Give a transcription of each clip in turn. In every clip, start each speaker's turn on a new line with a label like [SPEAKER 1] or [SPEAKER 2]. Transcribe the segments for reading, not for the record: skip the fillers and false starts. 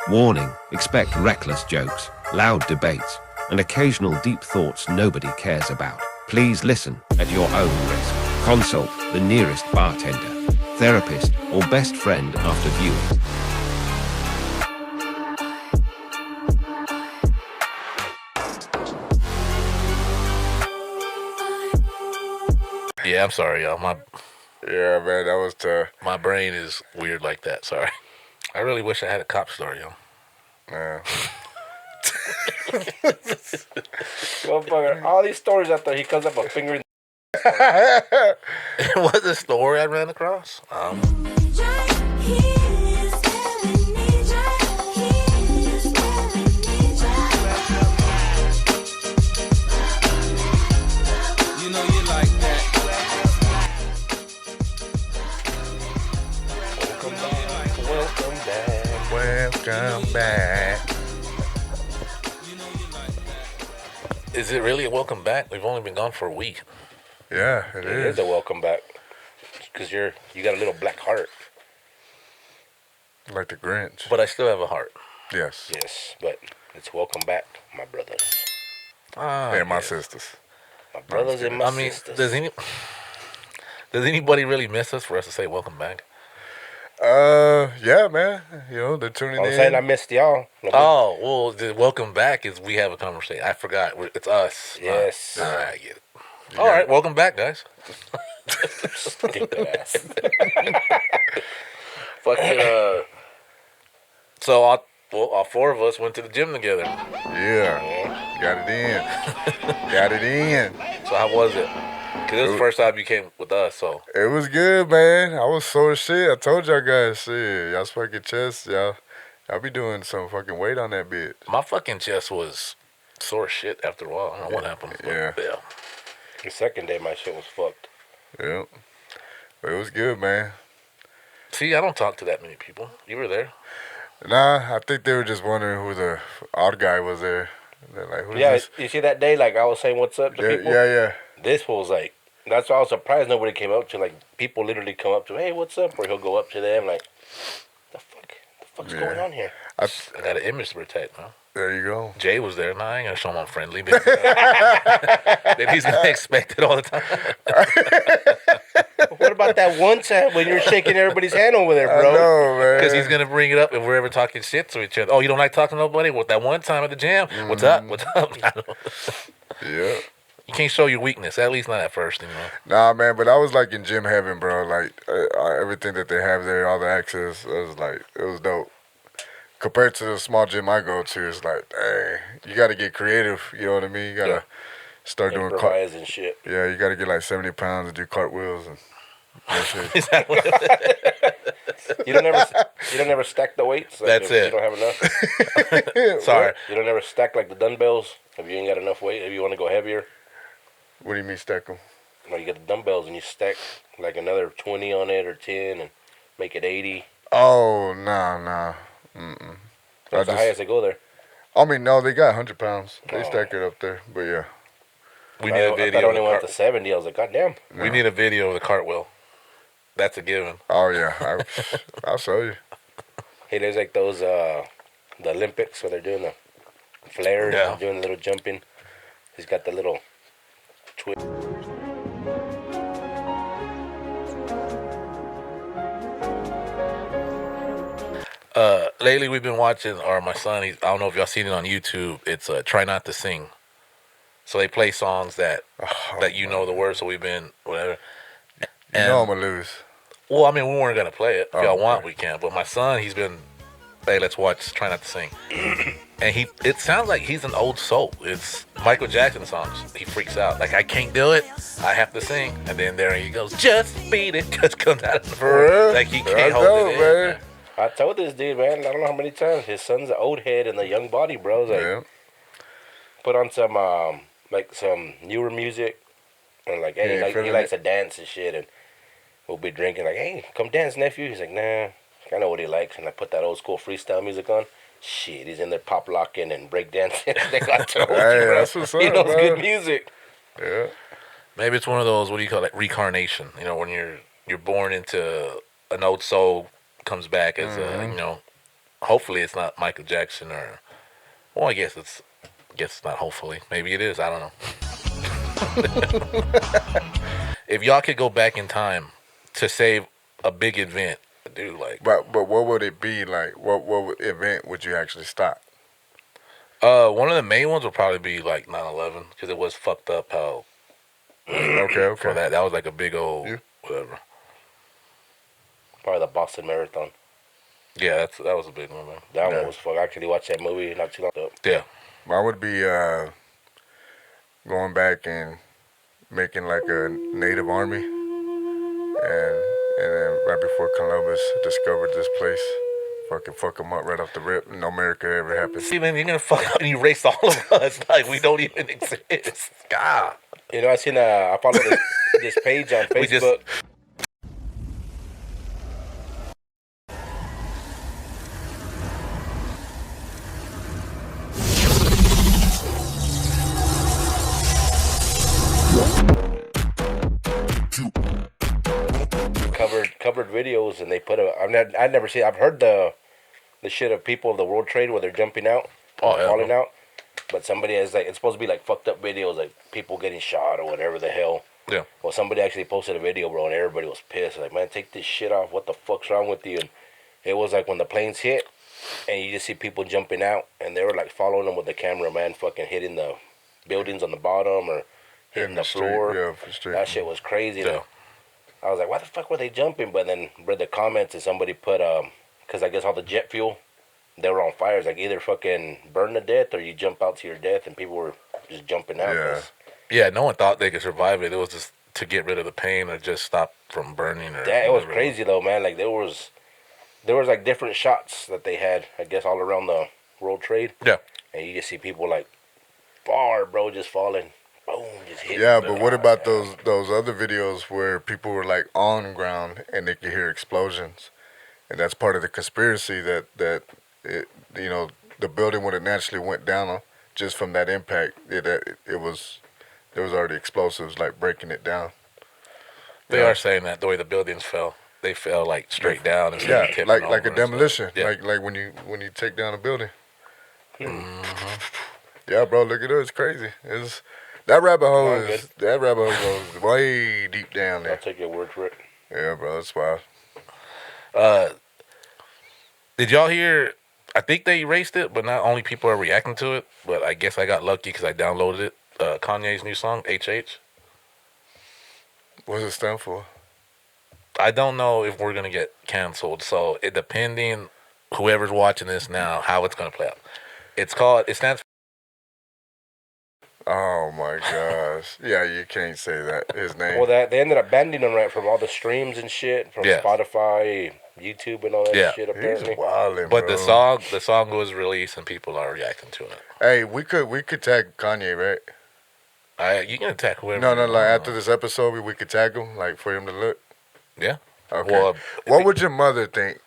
[SPEAKER 1] Warning, expect reckless jokes, loud debates, and occasional deep thoughts nobody cares about. Please listen at your own risk. Consult the nearest bartender, therapist, or best friend after viewing.
[SPEAKER 2] Yeah, I'm sorry, y'all.
[SPEAKER 3] Yeah, man, that was tough.
[SPEAKER 2] My brain is weird like that. Sorry. I really wish I had a cop story, yo.
[SPEAKER 3] Yeah.
[SPEAKER 4] Motherfucker, all these stories out there, he comes up a finger in
[SPEAKER 2] It was a story I ran across. Welcome back. Is it really a welcome back? We've only been gone for a week.
[SPEAKER 3] Yeah, it is.
[SPEAKER 4] It is a welcome back. Because you got a little black heart.
[SPEAKER 3] Like the Grinch.
[SPEAKER 2] But I still have a heart.
[SPEAKER 3] Yes.
[SPEAKER 4] Yes, but it's welcome back, my brothers.
[SPEAKER 3] And my sisters.
[SPEAKER 4] My brothers and my sisters.
[SPEAKER 2] Does anybody really miss us for us to say welcome back?
[SPEAKER 3] Yeah, man. You know, they're tuning in.
[SPEAKER 4] I'm saying I missed y'all.
[SPEAKER 2] Oh, well, the welcome back is we have a conversation. I forgot. It's us.
[SPEAKER 4] Yes.
[SPEAKER 2] All right, I get it. All right, welcome back, guys.
[SPEAKER 4] Stupid ass.
[SPEAKER 2] Fucking, so all four of us went to the gym together.
[SPEAKER 3] Yeah. Got it in. Got it in.
[SPEAKER 2] So how was it? Because it was the first time you came with us, so.
[SPEAKER 3] It was good, man. I was sore as shit. I told y'all guys, shit. Y'all's fucking chest, y'all be doing some fucking weight on that bitch.
[SPEAKER 2] My fucking chest was sore as shit after a while. I don't know what happened.
[SPEAKER 3] Yeah.
[SPEAKER 4] The second day, my shit was fucked.
[SPEAKER 3] Yeah. But it was good, man.
[SPEAKER 2] See, I don't talk to that many people. You were there.
[SPEAKER 3] Nah, I think they were just wondering who the odd guy was there. They're like, who's
[SPEAKER 4] Yeah,
[SPEAKER 3] this?
[SPEAKER 4] you see that day, like I was saying what's up to people?
[SPEAKER 3] Yeah.
[SPEAKER 4] This was like, that's why I was surprised nobody came up to, like, people literally come up to, hey, what's up? Or he'll go up to them, like, the fuck's going on here?
[SPEAKER 2] I got an image to protect, huh?
[SPEAKER 3] There you go.
[SPEAKER 2] Jay was there. Nah, I ain't gonna show him I'm friendly. Then he's gonna expect it all the time.
[SPEAKER 4] What about that one time when you were shaking everybody's hand over there, bro?
[SPEAKER 3] I know, man.
[SPEAKER 2] Because he's gonna bring it up if we're ever talking shit to each other. Oh, you don't like talking to nobody? What, that one time at the gym? What's up? What's up?
[SPEAKER 3] Yeah.
[SPEAKER 2] You can't show your weakness, at least not at first, you know.
[SPEAKER 3] Nah, man, but I was like in gym heaven, bro. Like everything that they have there, all the access, it was dope. Compared to the small gym I go to, it's like, dang, you got to get creative. You know what I mean? You got to start doing
[SPEAKER 4] improvise and shit.
[SPEAKER 3] Yeah, you got to get like 70 pounds and do cartwheels and shit.
[SPEAKER 2] Is that what
[SPEAKER 4] You don't ever stack the weights. Like
[SPEAKER 2] That's it.
[SPEAKER 4] You don't have enough.
[SPEAKER 2] Sorry.
[SPEAKER 4] You don't ever stack like the dumbbells if you ain't got enough weight. If you want to go heavier.
[SPEAKER 3] What do you mean stack them?
[SPEAKER 4] Well, you get the dumbbells and you stack like another 20 on it or 10 and make it 80.
[SPEAKER 3] Oh, nah. Mm-mm.
[SPEAKER 4] That's the highest they go there.
[SPEAKER 3] I mean, no, they got 100 pounds. They stack it up there, but yeah.
[SPEAKER 2] We need a video.
[SPEAKER 4] I only went to 70. I was like, God damn.
[SPEAKER 2] We need a video of the cartwheel. That's a given.
[SPEAKER 3] Oh, yeah. I'll show you.
[SPEAKER 4] Hey, there's like those, the Olympics where they're doing the flares and doing the little jumping. He's got the little twist.
[SPEAKER 2] Lately we've been watching, or my son, I don't know if y'all seen it on YouTube, it's Try Not to Sing. So they play songs that you know the words, so we've been, whatever.
[SPEAKER 3] You know I'm going to lose.
[SPEAKER 2] Well, I mean, we weren't going to play it. If y'all want, we can. But my son, he's been, hey, let's watch Try Not to Sing. And it sounds like he's an old soul. It's Michael Jackson songs. He freaks out. Like, I can't do it. I have to sing. And then there he goes, just beat it. Just comes out of the
[SPEAKER 3] For real?
[SPEAKER 2] Like, he can't hold it in.
[SPEAKER 3] Man.
[SPEAKER 4] I told this dude, man, I don't know how many times. His son's an old head in the young body, bro. Like, put on some, like, some newer music. And, like, hey, he likes to dance and shit. And we'll be drinking, like, hey, come dance, nephew. He's like, nah, I know what he likes. And I put that old school freestyle music on. Shit, he's in there pop locking and break dancing. They got told you, bro.
[SPEAKER 3] That's what's up,
[SPEAKER 4] he knows
[SPEAKER 3] bro.
[SPEAKER 4] good music.
[SPEAKER 3] Yeah.
[SPEAKER 2] Maybe it's one of those, what do you call it, reincarnation. You know, when you're born into an old soul, comes back as a, you know, hopefully it's not Michael Jackson or. Well, I guess it's not. Hopefully, maybe it is. I don't know. If y'all could go back in time to save a big event, dude, like.
[SPEAKER 3] But what would it be like? What event would you actually stop?
[SPEAKER 2] One of the main ones would probably be like 9/11 because it was fucked up how.
[SPEAKER 3] Okay.
[SPEAKER 2] For that was like a big old whatever.
[SPEAKER 4] Probably the Boston Marathon.
[SPEAKER 2] Yeah, that was a big one, man.
[SPEAKER 4] That one was fuck. I actually watched that movie not too long ago.
[SPEAKER 2] Yeah.
[SPEAKER 3] Mine would be going back and making like a native army, and then right before Columbus discovered this place, fuck them up right off the rip. No America ever happened.
[SPEAKER 2] See, man, you're gonna fuck up and erase all of us like we don't even exist. God.
[SPEAKER 4] You know, I followed this page on Facebook. Covered videos, and they put I've never seen. I've heard the shit of people of the World Trade where they're jumping out, falling out. But somebody has it's supposed to be like fucked up videos, like people getting shot or whatever the hell.
[SPEAKER 2] Yeah.
[SPEAKER 4] Well, somebody actually posted a video, bro, and everybody was pissed. Like, man, take this shit off. What the fuck's wrong with you? And it was like when the planes hit, and you just see people jumping out, and they were like following them with the camera, man, fucking hitting the buildings on the bottom or hitting the floor.
[SPEAKER 3] Yeah, for street.
[SPEAKER 4] That shit was crazy.
[SPEAKER 2] Yeah.
[SPEAKER 4] Though. I was like, why the fuck were they jumping? But then read the comments and somebody put, because I guess all the jet fuel, they were on fire. It's like either fucking burn to death or you jump out to your death, and people were just jumping out.
[SPEAKER 3] Yeah.
[SPEAKER 2] Yeah, no one thought they could survive it. It was just to get rid of the pain or just stop from burning. Or
[SPEAKER 4] it was crazy though, man. Like there was like different shots that they had, I guess, all around the World Trade.
[SPEAKER 2] Yeah.
[SPEAKER 4] And you just see people like far, bro, just falling. Boom, just hitting.
[SPEAKER 3] Yeah, but what about those other videos where people were like on the ground and they could hear explosions, and that's part of the conspiracy that it, you know, the building would have naturally went down just from that impact. There was already explosives like breaking it down.
[SPEAKER 2] They are saying that the way the buildings fell, they fell like straight down instead of tipping
[SPEAKER 3] like
[SPEAKER 2] over
[SPEAKER 3] a demolition,
[SPEAKER 2] yeah.
[SPEAKER 3] like when you take down a building.
[SPEAKER 2] Mm-hmm.
[SPEAKER 3] Yeah, bro, look at it. It's crazy. That rabbit hole goes way deep down there.
[SPEAKER 4] I'll take your word for it.
[SPEAKER 3] Yeah, bro, that's wild.
[SPEAKER 2] Did y'all hear? I think they erased it, but not only people are reacting to it. But I guess I got lucky because I downloaded it. Kanye's new song, HH.
[SPEAKER 3] What does it stand for?
[SPEAKER 2] I don't know if we're gonna get canceled. So it depending whoever's watching this now, how it's gonna play out. It stands for.
[SPEAKER 3] Oh my gosh! Yeah, you can't say that his name.
[SPEAKER 4] Well, they ended up banning him right from all the streams and shit from Spotify, YouTube, and all that shit. Apparently,
[SPEAKER 3] he's wildin',
[SPEAKER 2] but
[SPEAKER 3] bro.
[SPEAKER 2] the song was released and people are reacting to it.
[SPEAKER 3] Hey, we could tag Kanye, right?
[SPEAKER 2] You can attack whoever.
[SPEAKER 3] No, like after this episode, we could tag him, like for him to look.
[SPEAKER 2] Yeah.
[SPEAKER 3] Okay.
[SPEAKER 2] Well,
[SPEAKER 3] what would your mother think?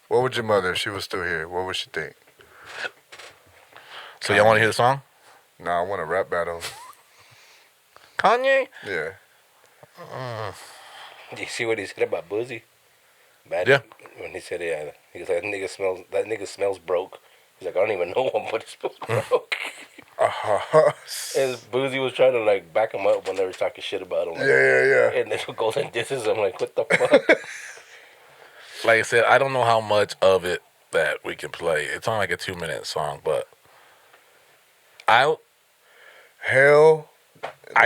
[SPEAKER 3] What would your mother, if she was still here, what would she think?
[SPEAKER 2] So y'all want to hear the song?
[SPEAKER 3] No, I want to rap battle.
[SPEAKER 2] Kanye?
[SPEAKER 3] Yeah.
[SPEAKER 4] Do you see what he said about Boozy?
[SPEAKER 2] Yeah.
[SPEAKER 4] When he said, he was like, that nigga smells broke. He's like, I don't even know him, but he smells broke. And Boozy was trying to like back him up when they were talking shit about him. Like,
[SPEAKER 3] yeah.
[SPEAKER 4] And then goes and disses him. Like, what the fuck?
[SPEAKER 2] Like I said, I don't know how much of it that we can play. It's only like a 2-minute song, but I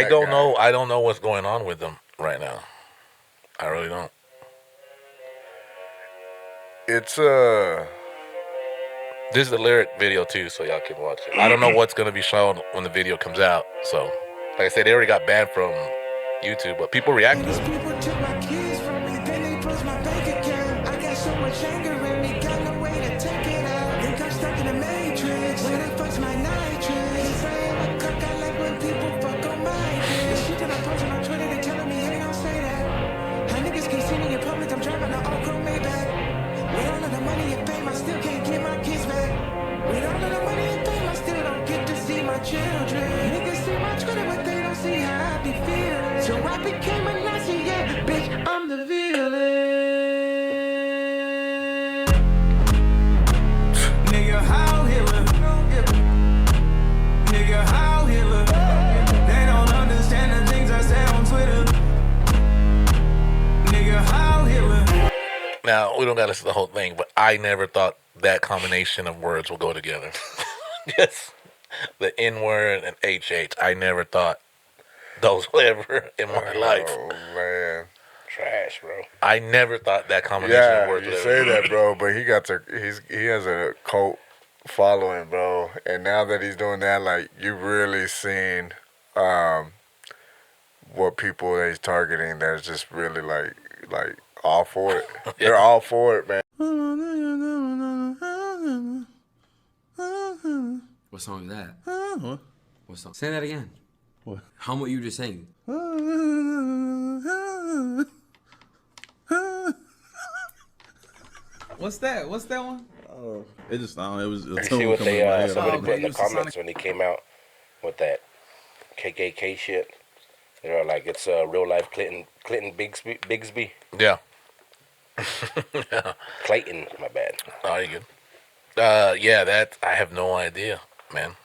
[SPEAKER 2] don't know. I don't know what's going on with them right now. I really don't.
[SPEAKER 3] It's
[SPEAKER 2] This is the lyric video too, so y'all can watch it. I don't know what's gonna be shown when the video comes out. So, like I said, they already got banned from YouTube, but people react to it.
[SPEAKER 5] People took my keys from me, then they froze my bank account. I got so much anger in me, got no way to take it out. Think I'm stuck in the matrix, when they fucks my nitrous. I am a cook, I like when people fuck on my dick. The shit that I'm posting on Twitter, they telling me, hey, don't say that. How niggas can see me in public, I'm driving an all-chrome Maybach. With all of the money and fame, I still can't get my kids back. With all of the money and fame, I still don't get to see my children. Niggas see my Twitter, but they don't see how I be feeling. So I became a Nazi, yeah, bitch, I'm the villain.
[SPEAKER 2] Now, we don't got to listen to the whole thing, but I never thought that combination of words will go together. Yes. The N word and HH. I never thought those were ever in my life.
[SPEAKER 3] Oh, man.
[SPEAKER 4] Trash, bro.
[SPEAKER 2] I never thought that combination of
[SPEAKER 3] Yeah,
[SPEAKER 2] words
[SPEAKER 3] you
[SPEAKER 2] would
[SPEAKER 3] say
[SPEAKER 2] ever.
[SPEAKER 3] that, bro, but he has a cult following, bro. And now that he's doing that, like, you really seen what people that he's targeting that's just really like all for it. They're all for it, man.
[SPEAKER 6] What song is that? What song? Say that again.
[SPEAKER 7] What?
[SPEAKER 6] Hum what you just sang.
[SPEAKER 7] What's that? What's that one? Oh, it just, I don't know, it was a
[SPEAKER 4] You see
[SPEAKER 7] tone
[SPEAKER 4] what
[SPEAKER 7] coming
[SPEAKER 4] they
[SPEAKER 7] in my head.
[SPEAKER 4] somebody
[SPEAKER 7] Oh,
[SPEAKER 4] put in the
[SPEAKER 7] okay, it was
[SPEAKER 4] comments when he came out with that KKK shit? They're like, it's real life Clinton Bigsby.
[SPEAKER 2] Yeah.
[SPEAKER 4] Yeah. Clayton, my bad.
[SPEAKER 2] Oh, you good. Yeah, that I have no idea, man.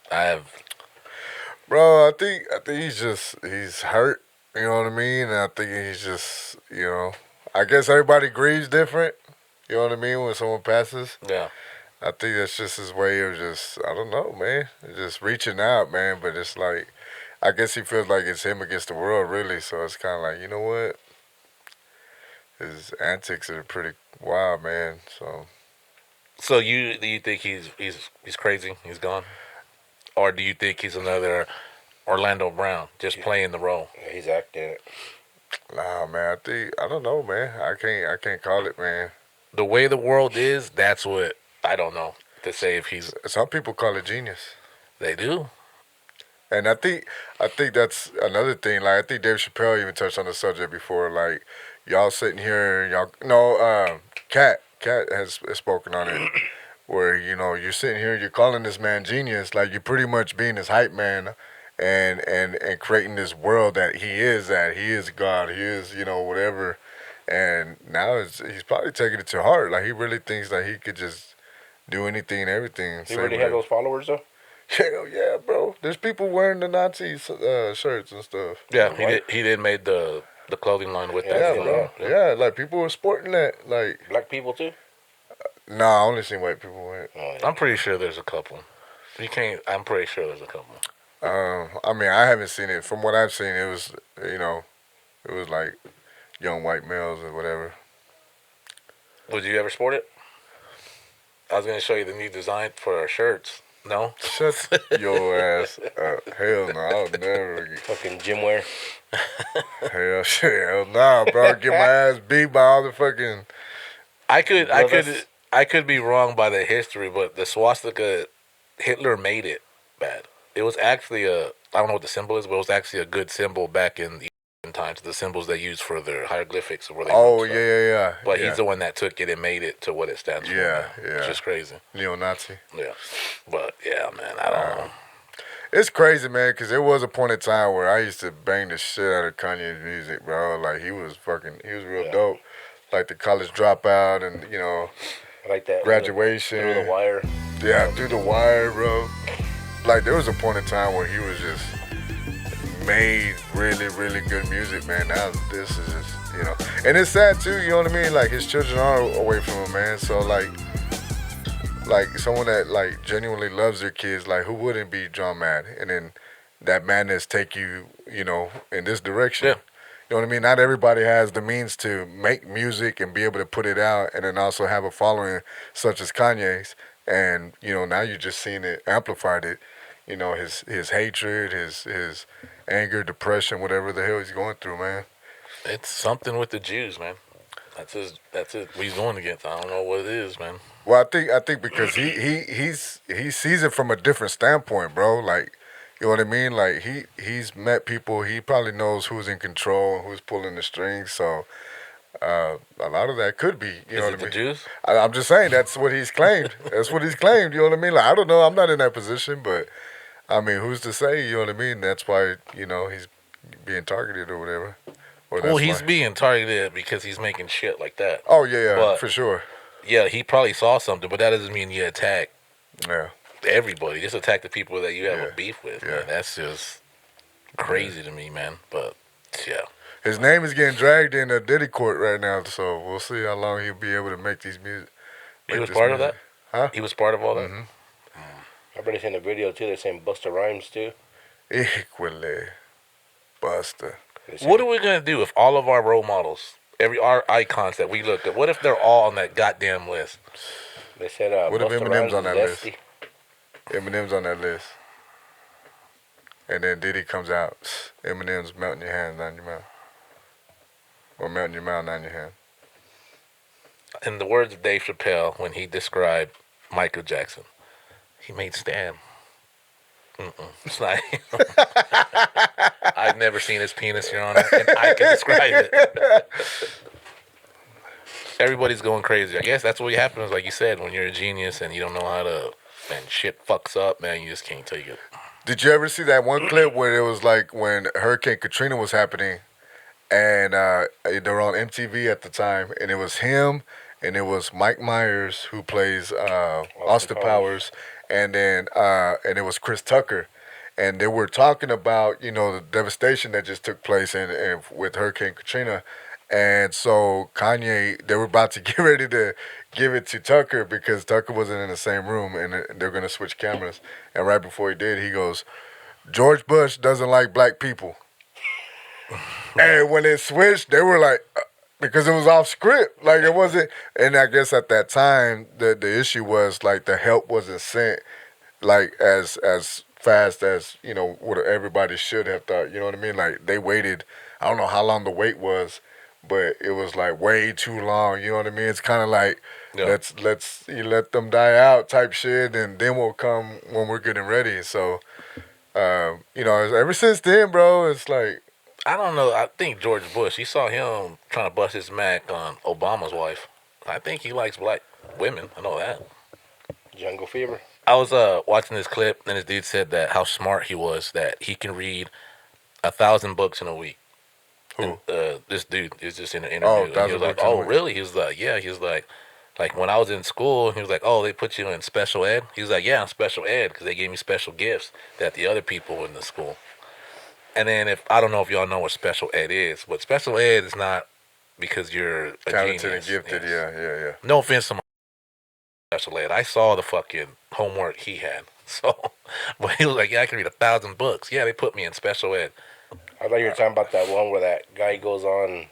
[SPEAKER 3] Bro, I think he's hurt. You know what I mean? And I think he's just, I guess everybody grieves different. You know what I mean? When someone passes.
[SPEAKER 2] Yeah.
[SPEAKER 3] I think that's just his way of just, I don't know, man. Just reaching out, man. But it's like, I guess he feels like it's him against the world, really. So it's kind of like, you know what? His antics are pretty wild, man.
[SPEAKER 2] So do you think he's crazy? He's gone, or do you think he's another Orlando Brown just playing the role?
[SPEAKER 4] Yeah, he's acting it.
[SPEAKER 3] Nah, man. I don't know, man. I can't call it, man.
[SPEAKER 2] The way the world is, that's what I don't know to say if he's.
[SPEAKER 3] Some people call it genius.
[SPEAKER 2] They do.
[SPEAKER 3] And I think that's another thing. Like, I think Dave Chappelle even touched on the subject before. Like, y'all sitting here, Cat has spoken on it, where you're sitting here, you're calling this man genius, like you're pretty much being his hype man, and creating this world that he is God, he is whatever, and now he's probably taking it to heart. Like, he really thinks that he could just do anything and everything.
[SPEAKER 4] He already had those followers though.
[SPEAKER 3] Hell yeah, bro. There's people wearing the Nazi shirts and stuff.
[SPEAKER 2] Yeah, he did made the clothing line with that.
[SPEAKER 3] Yeah, bro. Yeah, like people were sporting that. Like,
[SPEAKER 4] black people too.
[SPEAKER 3] Nah, I only seen white people wear it.
[SPEAKER 4] Oh, yeah.
[SPEAKER 2] I'm pretty sure there's a couple. I'm pretty sure there's a couple.
[SPEAKER 3] I mean, I haven't seen it. From what I've seen, it was it was like young white males or whatever.
[SPEAKER 2] Would you ever sport it? I was gonna show you the new design for our shirts. No?
[SPEAKER 3] Shut your ass up. Hell no, I'll never get
[SPEAKER 4] fucking gym wear.
[SPEAKER 3] Hell nah, bro. Get my ass beat by all the fucking.
[SPEAKER 2] I could be wrong by the history, but the swastika, Hitler made it bad. It was actually I don't know what the symbol is, but it was actually a good symbol back in the times. The symbols they used for their hieroglyphics or where they.
[SPEAKER 3] Oh yeah.
[SPEAKER 2] But he's the one that took it and made it to what it stands for.
[SPEAKER 3] Yeah.
[SPEAKER 2] Which is crazy.
[SPEAKER 3] Neo-Nazi.
[SPEAKER 2] Yeah, but yeah, man, I don't know.
[SPEAKER 3] It's crazy, man, because there was a point in time where I used to bang the shit out of Kanye's music, bro. Like, he was real dope. Like the college dropout and,
[SPEAKER 4] like that
[SPEAKER 3] graduation.
[SPEAKER 4] Through the wire.
[SPEAKER 3] Yeah, through the wire, bro. Like, there was a point in time where he was just made really, really good music, man. Now this is just, And it's sad, too, you know what I mean? Like, his children are away from him, man. So, like someone that like genuinely loves their kids, like who wouldn't be drawn mad, and then that madness take you, in this direction.
[SPEAKER 2] Yeah.
[SPEAKER 3] You know what I mean? Not everybody has the means to make music and be able to put it out, and then also have a following such as Kanye's. And now you're just seeing it amplified. His hatred, his anger, depression, whatever the hell he's going through, man.
[SPEAKER 2] It's something with the Jews, man. That's it. What he's going against. I don't know what it is, man.
[SPEAKER 3] Well, I think because he sees it from a different standpoint, bro. Like, you know what I mean? Like, he's met people. He probably knows who's in control and who's pulling the strings. So a lot of that could be, you know what I mean?
[SPEAKER 2] The Jews?
[SPEAKER 3] I'm just saying that's what he's claimed. That's what he's claimed. You know what I mean? Like, I don't know. I'm not in that position, but I mean, who's to say? You know what I mean? That's why he's being targeted or whatever.
[SPEAKER 2] Well, he's being targeted because he's making shit like that.
[SPEAKER 3] Oh yeah, for sure.
[SPEAKER 2] Yeah, he probably saw something, but that doesn't mean you attack everybody. Just attack the people that you have a beef with. Yeah. Man. That's just crazy to me, man. But yeah.
[SPEAKER 3] His name is getting dragged in a Diddy court right now, so we'll see how long he'll be able to make these music.
[SPEAKER 2] He was part of that?
[SPEAKER 3] Huh?
[SPEAKER 2] He was part of all that?
[SPEAKER 3] Mm-hmm.
[SPEAKER 4] I've already seen the video, too. They're saying Busta Rhymes, too.
[SPEAKER 3] Equally. Busta.
[SPEAKER 2] What are we going to do if all of our role models, our icons that we look at, what if they're all on that goddamn list?
[SPEAKER 4] They said
[SPEAKER 3] what
[SPEAKER 4] Busta
[SPEAKER 3] if Eminem's
[SPEAKER 4] Rhymes
[SPEAKER 3] on that
[SPEAKER 4] list?
[SPEAKER 3] list? Eminem's on that list. And then Diddy comes out. Eminem's melting your hands down your mouth. Or melting your mouth down your hand.
[SPEAKER 2] In the words of Dave Chappelle, when he described Michael Jackson, he made Stan. It's not him. I've never seen his penis, Your Honor, and I can describe it. Everybody's going crazy. I guess that's what happens, like you said, when you're a genius and you don't know how to, and shit fucks up, man, you just can't take it.
[SPEAKER 3] Did you ever see that one clip where it was like when Hurricane Katrina was happening and they were on MTV at the time, and it was him and it was Mike Myers who plays Austin Powers, and then and it was Chris Tucker, and they were talking about, you know, the devastation that just took place and with Hurricane Katrina. And so Kanye, they were about to get ready to give it to Tucker because Tucker wasn't in the same room, and they're going to switch cameras. And right before he did, he goes, George Bush doesn't like black people. And when it switched, they were like, because it was off script. Like, it wasn't, and I guess at that time, the issue was, like, the help wasn't sent, like, as fast as, you know, what everybody should have thought. You know what I mean? Like, they waited, I don't know how long the wait was, but it was like way too long. You know what I mean? It's kind of like, let's you let them die out type shit, and then we'll come when we're getting ready. So, you know, ever since then, bro, it's like,
[SPEAKER 2] I don't know. I think George Bush, he saw him trying to bust his Mac on Obama's wife. I think he likes black women. I know that.
[SPEAKER 4] Jungle Fever.
[SPEAKER 2] I was watching this clip, and this dude said that how smart he was, that he can read 1,000 books in a week.
[SPEAKER 3] who?
[SPEAKER 2] And, this dude is just in an interview. And he was like, oh, really? He was like, yeah. He was like when I was in school, he was like, oh, they put you in special ed? He was like, yeah, I'm special ed because they gave me special gifts that the other people in the school. And then I don't know if y'all know what special ed is, but special ed is not because you're a
[SPEAKER 3] Talented
[SPEAKER 2] genius.
[SPEAKER 3] and gifted, yeah.
[SPEAKER 2] No offense to my special ed. I saw the fucking homework he had. So, but he was like, yeah, I can read 1,000 books. Yeah, they put me in special ed.
[SPEAKER 4] I thought you were talking about that one where that guy goes on,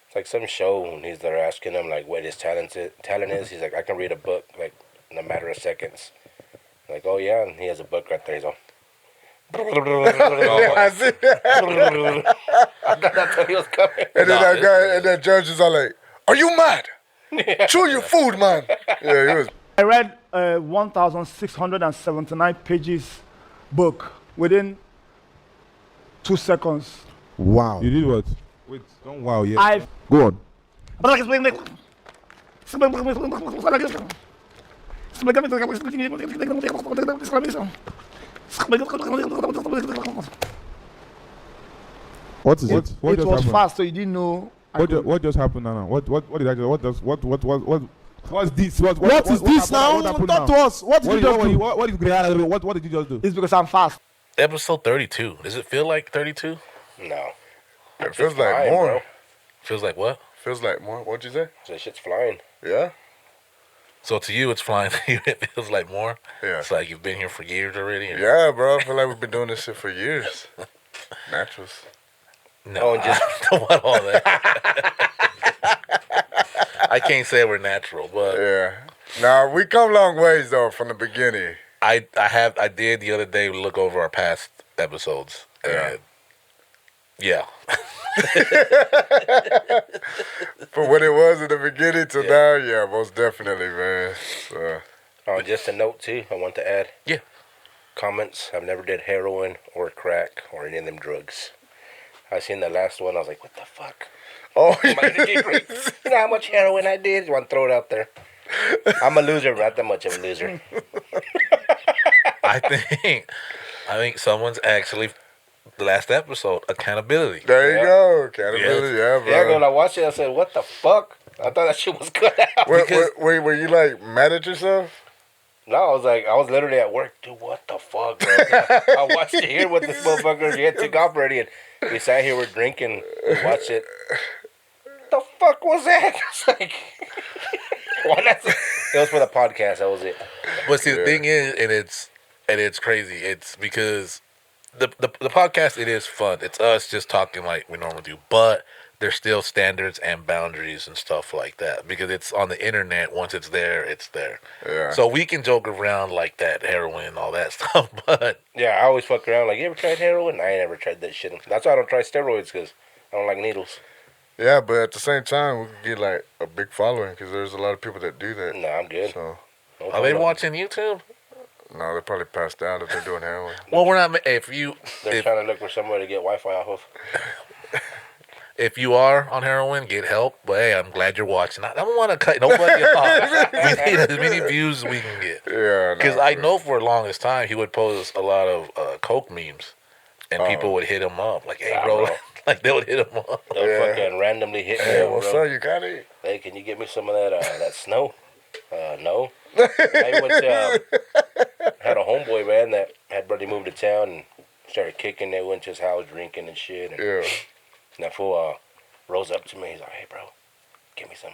[SPEAKER 4] it's like some show, and they're asking him like what his talent is. He's like, I can read a book like in a matter of seconds. Like, oh yeah, and he has a book right there. He's all.
[SPEAKER 3] I see.
[SPEAKER 4] I thought he was coming.
[SPEAKER 3] And then that guy and that judge is all like, "Are you mad? Chew your food, man." Yeah, he was.
[SPEAKER 8] I read 1,679 pages book within 2 seconds.
[SPEAKER 9] Wow. You did what? Wait, don't wow yet. Go on. What is it? What
[SPEAKER 8] it
[SPEAKER 9] just
[SPEAKER 8] was
[SPEAKER 9] happened?
[SPEAKER 8] fast, so you didn't know.
[SPEAKER 9] What just happened now? What did I just? What's this?
[SPEAKER 8] What is this now? Talk to us. What did you just do?
[SPEAKER 9] What did you just do?
[SPEAKER 8] It's because I'm fast.
[SPEAKER 2] Episode 32. Does it feel like 32?
[SPEAKER 4] No.
[SPEAKER 3] It feels like
[SPEAKER 4] flying,
[SPEAKER 3] more.
[SPEAKER 4] bro.
[SPEAKER 2] Feels like what?
[SPEAKER 3] Feels like more. What'd you say?
[SPEAKER 4] That shit's flying.
[SPEAKER 3] Yeah.
[SPEAKER 2] So to you, it's flying. To you, it feels like more.
[SPEAKER 3] Yeah.
[SPEAKER 2] It's like you've been here for years already. Or?
[SPEAKER 3] Yeah, bro. I feel like we've been doing this shit for years. Naturals.
[SPEAKER 2] No, just don't want all that. I can't say we're natural, but
[SPEAKER 3] yeah. Now we come long ways though from the beginning.
[SPEAKER 2] I did the other day look over our past episodes. And yeah.
[SPEAKER 3] For what it was at the beginning to now, yeah, most definitely, man. So.
[SPEAKER 4] Just a note too, I want to add.
[SPEAKER 2] Yeah.
[SPEAKER 4] Comments. I've never did heroin or crack or any of them drugs. I seen the last one. I was like, what the fuck?
[SPEAKER 3] Oh,
[SPEAKER 4] you know how much heroin I did? You want to throw it out there? I'm a loser, not that much of a loser.
[SPEAKER 2] I think someone's actually. The last episode, accountability.
[SPEAKER 3] There you go, accountability. Yeah, bro.
[SPEAKER 4] Yeah, when I watched it, I said, "What the fuck?" I thought that shit was cut out.
[SPEAKER 3] Were you like mad at yourself?
[SPEAKER 4] No, I was literally at work. Dude, what the fuck, bro? I watched it here with this motherfucker. He had took off already, and we sat here, we're drinking, we watched it. The fuck was that? It's like, why not? It was for the podcast. That was it.
[SPEAKER 2] But see, the thing is, and it's crazy. It's because the podcast, it is fun. It's us just talking like we normally do, but there's still standards and boundaries and stuff like that because it's on the internet. Once it's there, it's there.
[SPEAKER 3] Yeah.
[SPEAKER 2] So we can joke around like that, heroin and all that stuff, but
[SPEAKER 4] yeah, I always fuck around like, you ever tried heroin? I ain't never tried that shit. That's why I don't try steroids, because I don't like needles.
[SPEAKER 3] Yeah, but at the same time, we could get like a big following because there's a lot of people that do that.
[SPEAKER 4] Nah, I'm good.
[SPEAKER 3] So,
[SPEAKER 2] are they watching YouTube?
[SPEAKER 3] No, they're probably passed out if they're doing heroin.
[SPEAKER 2] Well, we're not.
[SPEAKER 4] They're trying to look for somewhere to get Wi-Fi off of.
[SPEAKER 2] If you are on heroin, get help. But hey, I'm glad you're watching. I don't want to cut nobody off. We need as many views as we can get.
[SPEAKER 3] Yeah,
[SPEAKER 2] because I know for the longest time he would post a lot of Coke memes, and people would hit him up like, "Hey, bro," like they would hit him up.
[SPEAKER 4] They'll fucking randomly hit me.
[SPEAKER 3] Hey, what's up? You got it?
[SPEAKER 4] Hey, can you get me some of that snow? No. I went to, had a homeboy, man, that had brother moved to town and started kicking. They went to his house drinking and shit. And
[SPEAKER 3] yeah.
[SPEAKER 4] And that fool rose up to me. He's like, "Hey, bro, give me some."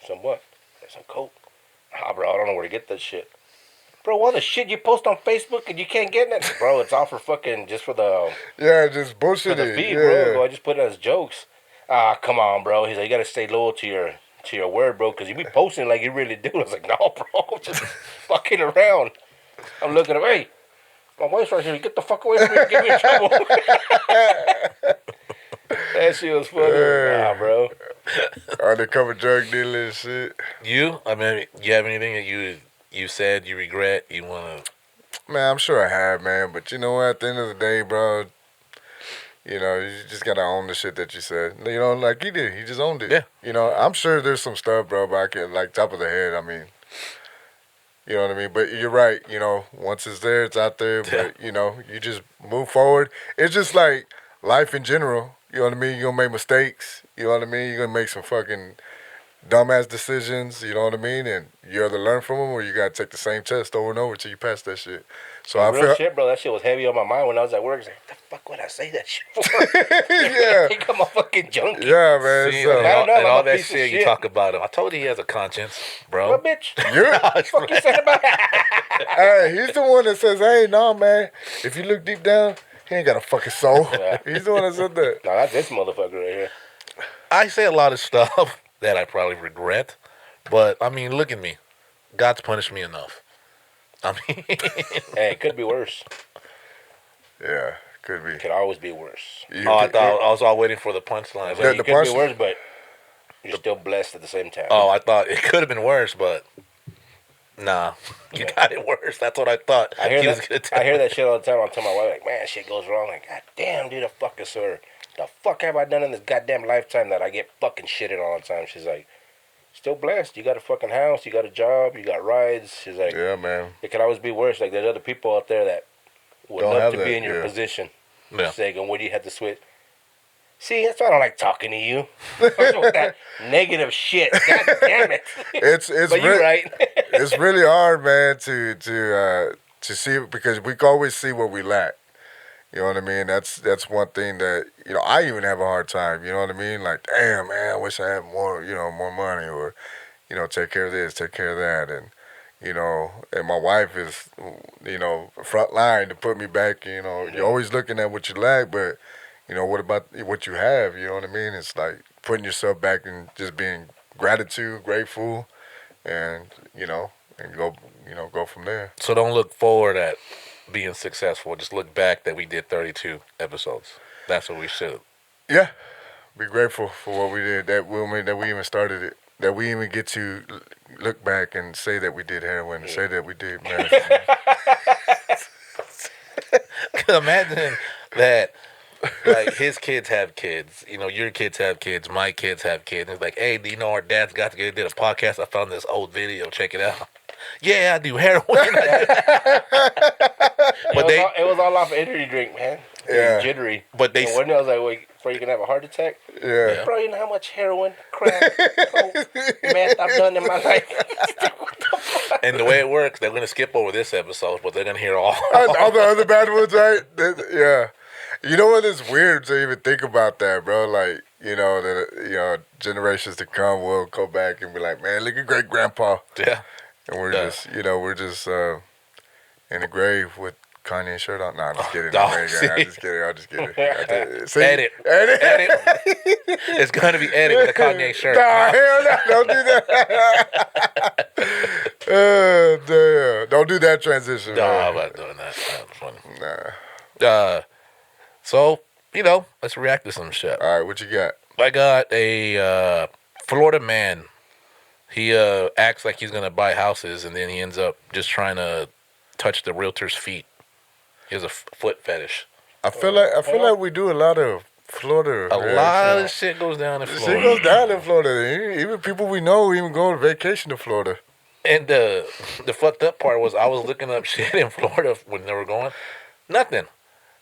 [SPEAKER 4] Some what? Some Coke. Ah, bro, I don't know where to get that shit. Bro, all the shit you post on Facebook and you can't get it? Bro, it's all for fucking, just for the...
[SPEAKER 3] Yeah, just bullshit.
[SPEAKER 4] For the feed, bro. I just put it as jokes. Ah, come on, bro. He's like, you got to stay loyal to your word, bro, because you be posting like you really do. I was like, no, bro, just fucking around. I'm looking at him, hey, my wife's right here. Get the fuck away from me and get me in trouble. That shit was funny. Nah, bro.
[SPEAKER 3] Undercover drug dealer and shit.
[SPEAKER 2] You? I mean, you have anything that you said you regret, you want to...
[SPEAKER 3] Man, I'm sure I have, man. But you know what? At the end of the day, bro, you know, you just got to own the shit that you said. You know, like he did. He just owned it.
[SPEAKER 2] Yeah.
[SPEAKER 3] You know, I'm sure there's some stuff, bro, but I can, like, top of the head, I mean, you know what I mean? But you're right. You know, once it's there, it's out there. But, you know, you just move forward. It's just like life in general. You know what I mean? You're going to make mistakes. You know what I mean? You're going to make some fucking dumbass decisions. You know what I mean? And you either learn from them or you got to take the same test over and over till you pass that shit. So I feel...
[SPEAKER 4] shit, bro. That shit was heavy on my mind when I was at work. I was like, what the fuck would I say that shit for?
[SPEAKER 3] Yeah.
[SPEAKER 4] I think I'm a fucking junkie.
[SPEAKER 3] Yeah, man.
[SPEAKER 2] See,
[SPEAKER 3] so.
[SPEAKER 2] and all that shit you talk about him. I told you he has a conscience, bro.
[SPEAKER 4] What, bitch?
[SPEAKER 3] Fuck
[SPEAKER 4] you said about
[SPEAKER 3] Hey, he's the one that says, hey, no, man. If you look deep down, he ain't got a fucking soul.
[SPEAKER 4] Yeah.
[SPEAKER 3] He's the one that said that.
[SPEAKER 4] No, that's this motherfucker right here.
[SPEAKER 2] I say a lot of stuff that I probably regret, but I mean, look at me. God's punished me enough. I mean,
[SPEAKER 4] hey, it could be worse.
[SPEAKER 3] Yeah, could be.
[SPEAKER 4] It could always be worse.
[SPEAKER 2] I thought I was all waiting for the punchline.
[SPEAKER 4] It could be worse, but you're still blessed at the same time.
[SPEAKER 2] Oh, I thought it could have been worse, but nah, you got it worse. That's what I thought.
[SPEAKER 4] I hear that shit all the time. I tell my wife, like, man, shit goes wrong. Like, God damn, dude, I fucking swear. The fuck have I done in this goddamn lifetime that I get fucking shitted all the time? She's like, still blessed. You got a fucking house. You got a job. You got rides. She's like,
[SPEAKER 3] yeah, man.
[SPEAKER 4] It could always be worse. Like, there's other people out there that would love to be in your position.
[SPEAKER 2] Yeah.
[SPEAKER 4] Saying, what do you have to switch? See, that's why I don't like talking to you. With that negative shit. God damn it.
[SPEAKER 3] It's
[SPEAKER 4] but you're right.
[SPEAKER 3] It's really hard, man, to see it because we can always see what we lack. You know what I mean? That's one thing that, you know, I even have a hard time. You know what I mean? Like, damn, man, I wish I had more, you know, more money or, you know, take care of this, take care of that. And, you know, and my wife is, you know, front line to put me back. You know, you're always looking at what you lack, but, you know, what about what you have? You know what I mean? It's like putting yourself back and just being gratitude, grateful, and, you know, and go from there.
[SPEAKER 2] So don't look forward at being successful. Just look back that we did 32 episodes. That's what we should.
[SPEAKER 3] Yeah. Be grateful for what we did, that we even started it, that we even get to look back and say that we did heroin, and say that we did marathon.
[SPEAKER 2] Imagine that, like, his kids have kids, you know, your kids have kids, my kids have kids. It's like, hey, do you know our dads got together, did a podcast? I found this old video. Check it out. Yeah, I do heroin. But
[SPEAKER 4] it was all off of energy drink, man.
[SPEAKER 3] Yeah.
[SPEAKER 4] Jittery.
[SPEAKER 2] But they...
[SPEAKER 4] And when I was like, wait, before you can have a heart attack.
[SPEAKER 3] Yeah.
[SPEAKER 4] Bro, you know how much heroin, crack, coke, meth I've done in my life.
[SPEAKER 2] And the way it works, they're gonna skip over this episode, but they're gonna hear all
[SPEAKER 3] the other bad ones, right? Yeah. You know what is weird to even think about that, bro? Like, generations to come will go back and be like, man, look at great grandpa.
[SPEAKER 2] Yeah.
[SPEAKER 3] And we're just in the grave with Kanye shirt on. Nah, I'm just kidding. I'm just kidding.
[SPEAKER 2] Edit. It's gonna be edited with a Kanye shirt.
[SPEAKER 3] Nah, hell no. Don't do that. Damn. Don't do that transition.
[SPEAKER 2] No,
[SPEAKER 3] man.
[SPEAKER 2] I'm not doing that. That's funny.
[SPEAKER 3] Nah.
[SPEAKER 2] So, let's react to some shit.
[SPEAKER 3] All right, what you got?
[SPEAKER 2] I got a Florida man. He acts like he's gonna buy houses, and then he ends up just trying to touch the realtor's feet. He has a foot fetish.
[SPEAKER 3] I feel like we do a lot of Florida.
[SPEAKER 2] A lot of shit goes down in Florida.
[SPEAKER 3] Shit goes down in Florida. Even people we know even go on vacation to Florida.
[SPEAKER 2] And the fucked up part was I was looking up shit in Florida when they were going. Nothing.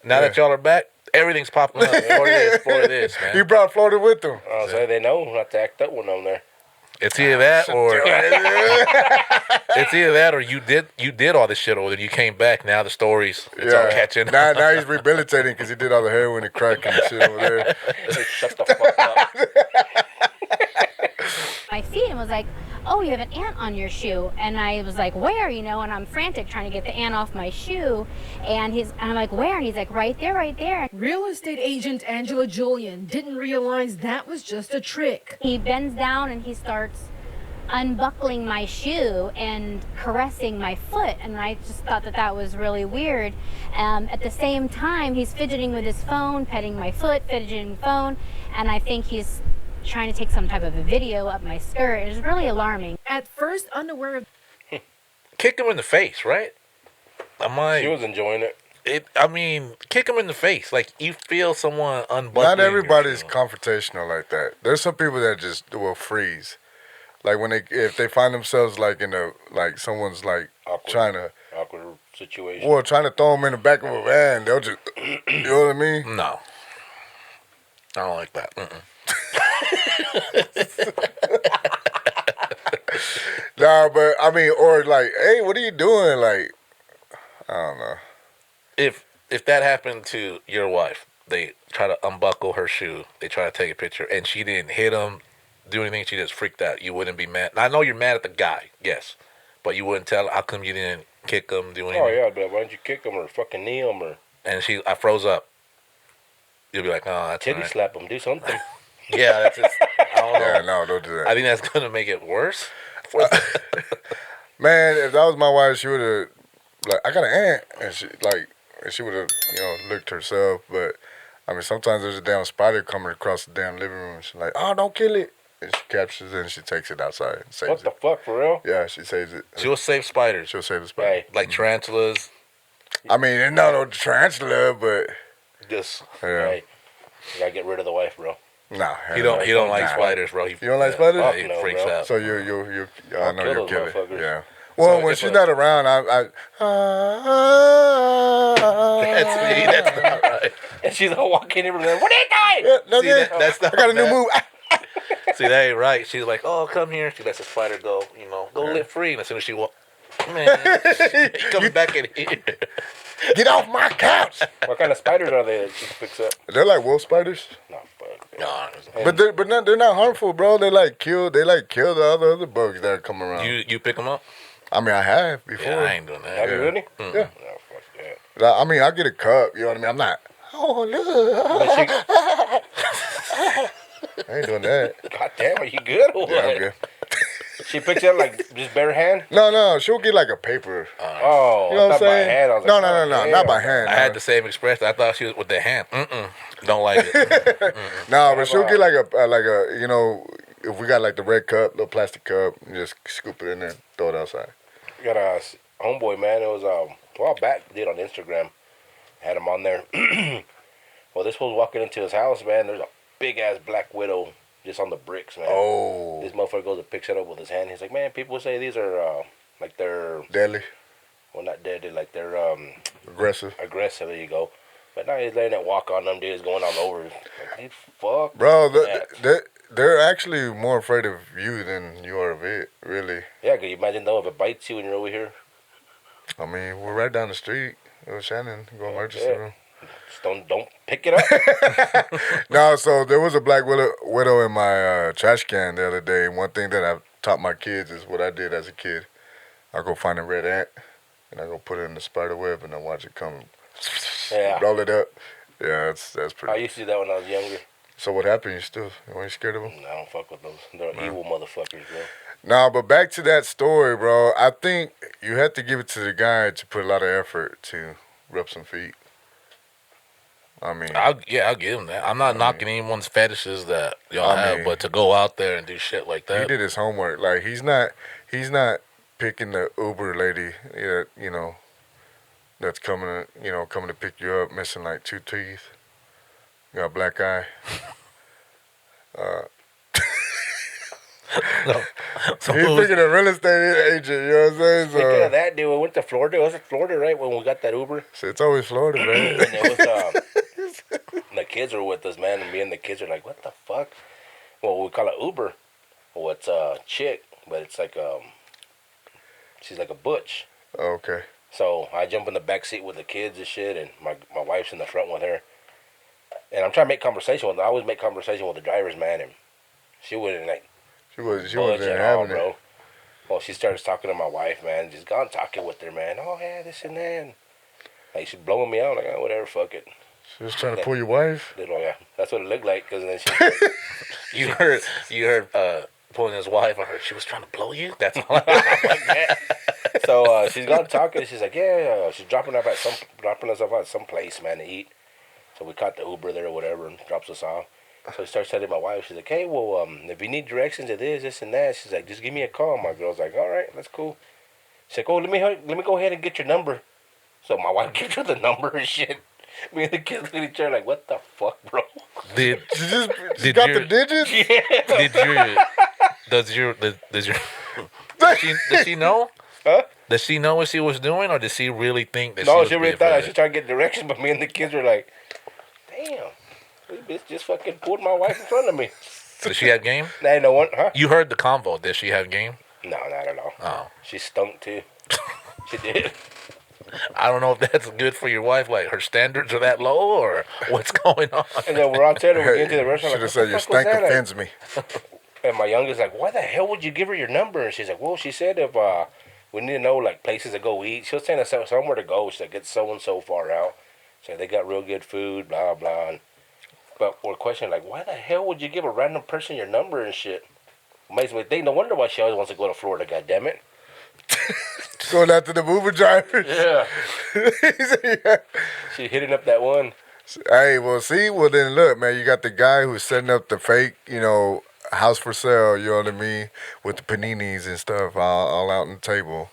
[SPEAKER 2] Now that y'all are back, everything's popping up. Florida this, man.
[SPEAKER 3] He brought Florida with him.
[SPEAKER 4] Oh, so they know not to act up when I'm there.
[SPEAKER 2] It's either that or you did all this shit over there. You came back. Now the stories it's all catching.
[SPEAKER 3] Now he's rehabilitating because he did all the heroin and crack and shit over there.
[SPEAKER 4] Shut the fuck up.
[SPEAKER 10] My feet and was like, oh, you have an ant on your shoe. And I was like, where, And I'm frantic trying to get the ant off my shoe. And I'm like, where? And he's like, right there, right there.
[SPEAKER 11] Real estate agent Angela Julian didn't realize that was just a trick.
[SPEAKER 10] He bends down and he starts unbuckling my shoe and caressing my foot. And I just thought that was really weird. At the same time, he's fidgeting with his phone, petting my foot, fidgeting the phone. And I think he's trying to take some type of a video up my skirt. It was really alarming.
[SPEAKER 11] At first, unaware of...
[SPEAKER 2] Kick him in the face, right?
[SPEAKER 4] She was enjoying it.
[SPEAKER 2] Kick him in the face. Like, you feel someone unbuckling.
[SPEAKER 3] Not everybody's confrontational like that. There's some people that just will freeze. Like if they find themselves like someone's like
[SPEAKER 4] awkward situation.
[SPEAKER 3] Or trying to throw them in the back of a van, they'll just, you know what I mean?
[SPEAKER 2] No. I don't like that.
[SPEAKER 3] Nah, but or like, hey, what are you doing? Like, I don't know.
[SPEAKER 2] If that happened to your wife, they try to unbuckle her shoe, they try to take a picture, and she didn't hit him, do anything, she just freaked out, you wouldn't be mad. I know you're mad at the guy, yes, but you wouldn't tell her, how come you didn't kick him, do anything?
[SPEAKER 4] Oh yeah, but why don't you kick him or fucking knee him or?
[SPEAKER 2] And I froze up. You'll be like, oh, that's
[SPEAKER 4] titty
[SPEAKER 2] right.
[SPEAKER 4] slap him, do something.
[SPEAKER 2] Yeah, that's just, I don't know.
[SPEAKER 3] Yeah, no, don't do that.
[SPEAKER 2] I think that's gonna make it worse.
[SPEAKER 3] Man, if that was my wife, she would have I got an aunt, and she would have licked herself. But sometimes there's a damn spider coming across the damn living room. And she's like, oh, don't kill it. And she captures it and she takes it outside and saves
[SPEAKER 4] What the fuck, for real?
[SPEAKER 3] Yeah, she saves it.
[SPEAKER 2] She'll save spiders.
[SPEAKER 3] She'll save the spider.
[SPEAKER 4] Hey.
[SPEAKER 2] Like tarantulas.
[SPEAKER 3] Not no tarantula, but
[SPEAKER 2] just
[SPEAKER 4] hey, you gotta get rid of the wife, bro.
[SPEAKER 3] Nah,
[SPEAKER 2] he don't like spiders, bro.
[SPEAKER 3] You don't like spiders?
[SPEAKER 2] He freaks out.
[SPEAKER 3] So you I know you'll kill it. Yeah. Well, when she's not around,
[SPEAKER 2] That's me. That's not right.
[SPEAKER 4] And she's all walking in and like, what are you doing?
[SPEAKER 2] That's not
[SPEAKER 3] I got a new move.
[SPEAKER 2] See, that ain't right. She's like, oh, come here. She lets the spider go, go live free. And as soon as she walks, man, he comes back in here.
[SPEAKER 3] Get off my couch.
[SPEAKER 4] What kind of spiders are they that she picks up?
[SPEAKER 3] They're like wolf spiders.
[SPEAKER 4] No, fuck.
[SPEAKER 2] No,
[SPEAKER 3] but they're not harmful, bro. They kill the other bugs that come around.
[SPEAKER 2] You pick them up?
[SPEAKER 3] I have before.
[SPEAKER 2] Yeah, I ain't doing that.
[SPEAKER 4] Have you really?
[SPEAKER 3] Yeah.
[SPEAKER 4] No, fuck that.
[SPEAKER 3] I get a cup. You know what I mean? I'm not. Oh look. I ain't doing that.
[SPEAKER 4] God damn, are you good or what?
[SPEAKER 3] Yeah, I'm good.
[SPEAKER 4] She picks it up like just bare hand?
[SPEAKER 3] No, she'll get like a paper.
[SPEAKER 4] Oh,
[SPEAKER 3] you know what I'm saying?
[SPEAKER 4] By hand. I was
[SPEAKER 3] No,
[SPEAKER 4] like,
[SPEAKER 3] not by hand.
[SPEAKER 2] I had the same expression. I thought she was with the hand. Don't like it.
[SPEAKER 3] No, but she'll get like a if we got like the red cup, little plastic cup, you just scoop it in there, and throw it outside.
[SPEAKER 4] You got a homeboy, man. It was a while back. Did on Instagram. Had him on there. Well, this fool's walking into his house, man. There's a big ass black widow just on the bricks, man.
[SPEAKER 3] Oh.
[SPEAKER 4] This motherfucker goes and picks it up with his hand. He's like, man, people say these are they're
[SPEAKER 3] deadly.
[SPEAKER 4] Well, not deadly, like they're
[SPEAKER 3] aggressive.
[SPEAKER 4] Aggressive. There you go. But now he's letting it walk on them dudes going all over. Like, hey, fuck.
[SPEAKER 3] Bro, they're actually more afraid of you than you are of it, really.
[SPEAKER 4] Yeah, can you imagine though if it bites you when you're over here?
[SPEAKER 3] I mean, we're right down the street. It was Shannon. Go emergency room.
[SPEAKER 4] Just don't pick it up.
[SPEAKER 3] No, so there was a black widow in my trash can the other day. And one thing that I've taught my kids is what I did as a kid. I go find a red ant, and I go put it in the spider web, and I watch it come, roll it up. Yeah, that's pretty.
[SPEAKER 4] I used to do that when I was younger.
[SPEAKER 3] So what happened? You weren't scared of them?
[SPEAKER 4] I don't fuck with those. They're evil motherfuckers, bro.
[SPEAKER 3] No, but back to that story, bro. I think you have to give it to the guy to put a lot of effort to rub some feet. I mean,
[SPEAKER 2] I'll give him that. I'm not knocking anyone's fetishes that y'all have, but to go out there and do shit like that.
[SPEAKER 3] He did his homework. Like he's not picking the Uber lady, you know, that's coming to pick you up, missing like 2 teeth, got a black eye.
[SPEAKER 2] No. So
[SPEAKER 3] he's picking a real estate agent. You know what I'm saying?
[SPEAKER 4] Speaking of that, dude, we went to Florida. Was it Florida, right, when we got that Uber?
[SPEAKER 3] So it's always Florida, man.
[SPEAKER 4] And it was the kids were with us, man, and me and the kids are like, what the fuck? Well, we call it Uber. Well, it's a chick, but it's like she's like a butch.
[SPEAKER 3] Okay.
[SPEAKER 4] So I jump in the back seat with the kids and shit, and my wife's in the front with her. And I'm trying to make conversation with her. I always make conversation with the drivers, man, and she wouldn't like.
[SPEAKER 3] She wasn't
[SPEAKER 4] at all, bro. Well, she starts talking to my wife, man. Just gone talking with her, man. Oh yeah, this and that. And, like she's blowing me out. Like, oh, whatever, fuck it.
[SPEAKER 3] She was trying to pull your wife.
[SPEAKER 4] Yeah, that's what it looked like. Cause then she.
[SPEAKER 2] You heard pulling his wife. I heard she was trying to blow you. That's all. Like that.
[SPEAKER 4] So she's gone talking. She's like, yeah. She's dropping us off at some place, man, to eat. So we caught the Uber there or whatever, and drops us off. So she starts telling my wife, she's like, hey, well, if you need directions to this and that, she's like, just give me a call. My girl's like, all right, that's cool. She's like, oh, let me go ahead and get your number. So my wife gives her the number and shit. Me and the kids look at each other like, what the fuck, bro?
[SPEAKER 3] Did the digits?
[SPEAKER 4] Yeah.
[SPEAKER 2] Does she know?
[SPEAKER 4] Huh?
[SPEAKER 2] Does she know what she was doing, or does she really think that?
[SPEAKER 4] No, she really thought she was trying to get directions, but me and the kids were like, damn. This bitch just fucking pulled my wife in front of me.
[SPEAKER 2] Does she have game?
[SPEAKER 4] Nah, no one, huh?
[SPEAKER 2] You heard the convo. Does she have game?
[SPEAKER 4] No, not at all.
[SPEAKER 2] Oh.
[SPEAKER 4] She stunk too. She did.
[SPEAKER 2] I don't know if that's good for your wife. Like her standards are that low, or what's going on?
[SPEAKER 4] And then we're out there, we're getting to the restaurant.
[SPEAKER 3] Should have said your stank offends me.
[SPEAKER 4] And my youngest like, why the hell would you give her your number? And she's like, well, she said if we need to know like places to go eat. She was saying somewhere to go. She's like, it's so and so far out. So they got real good food, blah blah. But we're questioning like, why the hell would you give a random person your number and shit? Makes me think. No wonder why she always wants to go to Florida. God damn it.
[SPEAKER 3] Going after the Uber drivers.
[SPEAKER 4] Yeah.
[SPEAKER 3] Yeah.
[SPEAKER 4] She hitting up that one.
[SPEAKER 3] Hey, well, then look, man, you got the guy who's setting up the fake, house for sale, you know what I mean, with the paninis and stuff all out on the table,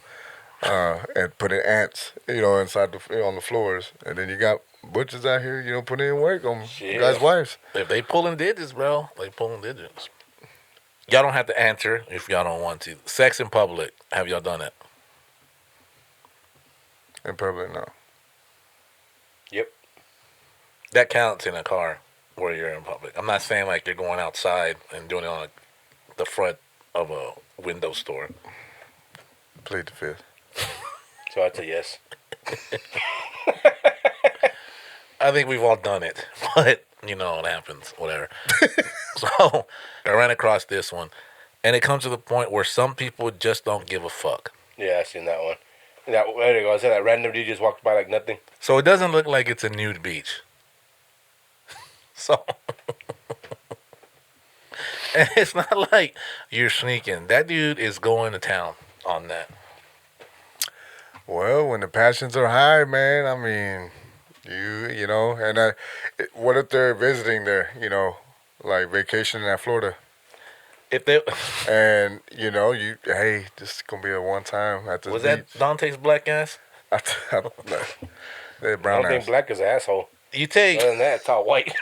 [SPEAKER 3] and putting ants, inside on the floors, and then you got butchers out here, putting in work on you guys' wives.
[SPEAKER 2] If they pulling digits, bro, they pulling digits. Y'all don't have to answer if y'all don't want to. Sex in public, have y'all done it?
[SPEAKER 3] In public, no.
[SPEAKER 4] Yep.
[SPEAKER 2] That counts in a car where you're in public. I'm not saying like you're going outside and doing it on the front of a window store.
[SPEAKER 3] Plead the fifth.
[SPEAKER 4] So I'd say yes.
[SPEAKER 2] I think we've all done it, but it happens, whatever. So I ran across this one, and it comes to the point where some people just don't give a fuck.
[SPEAKER 4] Yeah, I seen that one. There you go. I said that random dude just walked by like nothing.
[SPEAKER 2] So it doesn't look like it's a nude beach. So and it's not like you're sneaking. That dude is going to town on that.
[SPEAKER 3] Well, when the passions are high, man, I mean, and what if they're visiting there, like vacationing at Florida?
[SPEAKER 2] If they
[SPEAKER 3] and hey, this is gonna be a one time at this
[SPEAKER 2] was
[SPEAKER 3] beach.
[SPEAKER 2] that Dante's black ass?
[SPEAKER 3] They're brown
[SPEAKER 4] I don't think black is an asshole.
[SPEAKER 2] You take
[SPEAKER 4] other than that, it's all white.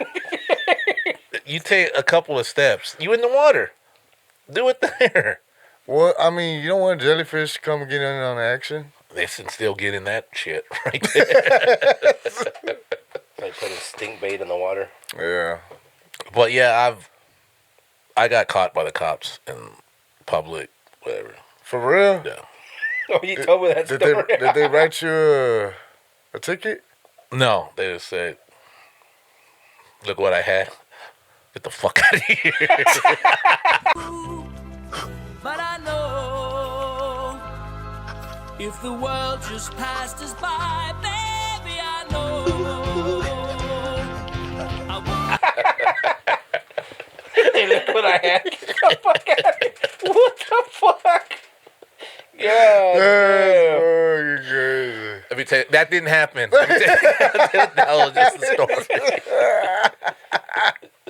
[SPEAKER 2] You take a couple of steps. You in the water. Do it there.
[SPEAKER 3] Well, I mean, you don't want jellyfish to come get in on the action.
[SPEAKER 2] They can still get in that shit right there.
[SPEAKER 4] Like Putting stink bait in the water.
[SPEAKER 3] Yeah.
[SPEAKER 2] But yeah, I got caught by the cops in public, whatever.
[SPEAKER 3] For real?
[SPEAKER 2] Yeah.
[SPEAKER 4] Oh, you told me that story.
[SPEAKER 3] Did they write you a ticket?
[SPEAKER 2] No, they just said, "Look what I had. Get the fuck out of here."
[SPEAKER 5] But I know if the world just passed us by, baby, I know.
[SPEAKER 4] Hey, look what I had. Get the fuck out of here. What the fuck? Yeah.
[SPEAKER 3] That's crazy.
[SPEAKER 2] Let me tell you, that didn't happen. Let me tell you, that was just a story.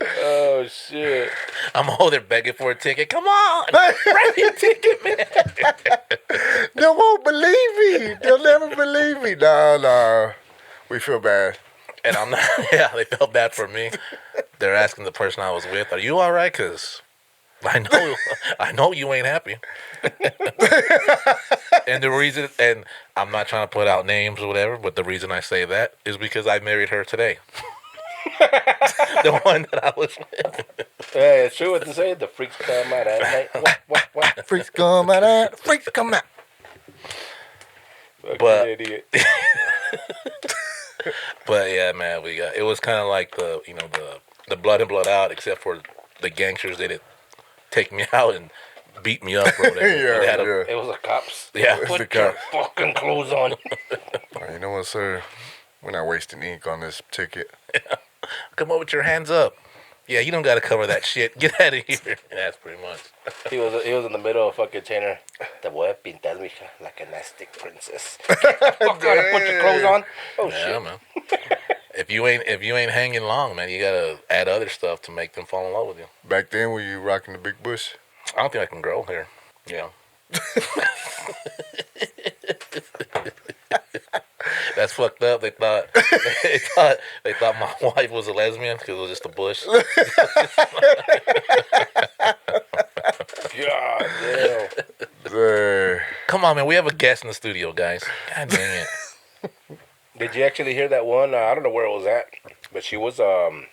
[SPEAKER 4] Oh shit!
[SPEAKER 2] I'm over there begging for a ticket. Come on, write me a ticket, man.
[SPEAKER 3] They won't believe me. They'll never believe me. No. We feel bad.
[SPEAKER 2] And I'm not. Yeah, they felt bad for me. They're asking the person I was with, "Are you all right?" Because I know you ain't happy. And the reason, and I'm not trying to put out names or whatever, but the reason I say that is because I married her today. The one that I was with.
[SPEAKER 4] Yeah, it's true what they say. The freaks come out at night. What?
[SPEAKER 3] Freaks come out. Freaks come out.
[SPEAKER 2] But
[SPEAKER 4] idiot.
[SPEAKER 2] But yeah, man, it was kind of like the blood in, blood out, except for the gangsters that didn't take me out and beat me up or whatever.
[SPEAKER 4] It was the cops.
[SPEAKER 2] Yeah,
[SPEAKER 4] Put your fucking clothes on.
[SPEAKER 3] You know what, sir? We're not wasting ink on this ticket.
[SPEAKER 2] Come on with your hands up. Yeah, you don't got to cover that shit. Get out of here. That's pretty much.
[SPEAKER 4] He was in the middle of fucking Tanner. Te voy a pintar, mija, like a nasty princess. Fuck out and put your clothes on. Oh
[SPEAKER 2] yeah,
[SPEAKER 4] shit,
[SPEAKER 2] man. If you ain't hanging long, man, you gotta add other stuff to make them fall in love with you.
[SPEAKER 3] Back then, were you rocking the big bush?
[SPEAKER 2] I don't think I can grow hair. Yeah. That's fucked up. They thought my wife was a lesbian because it was just a bush.
[SPEAKER 4] God damn.
[SPEAKER 2] Come on, man. We have a guest in the studio, guys. God dang it.
[SPEAKER 4] Did you actually hear that one? I don't know where it was at, but she was an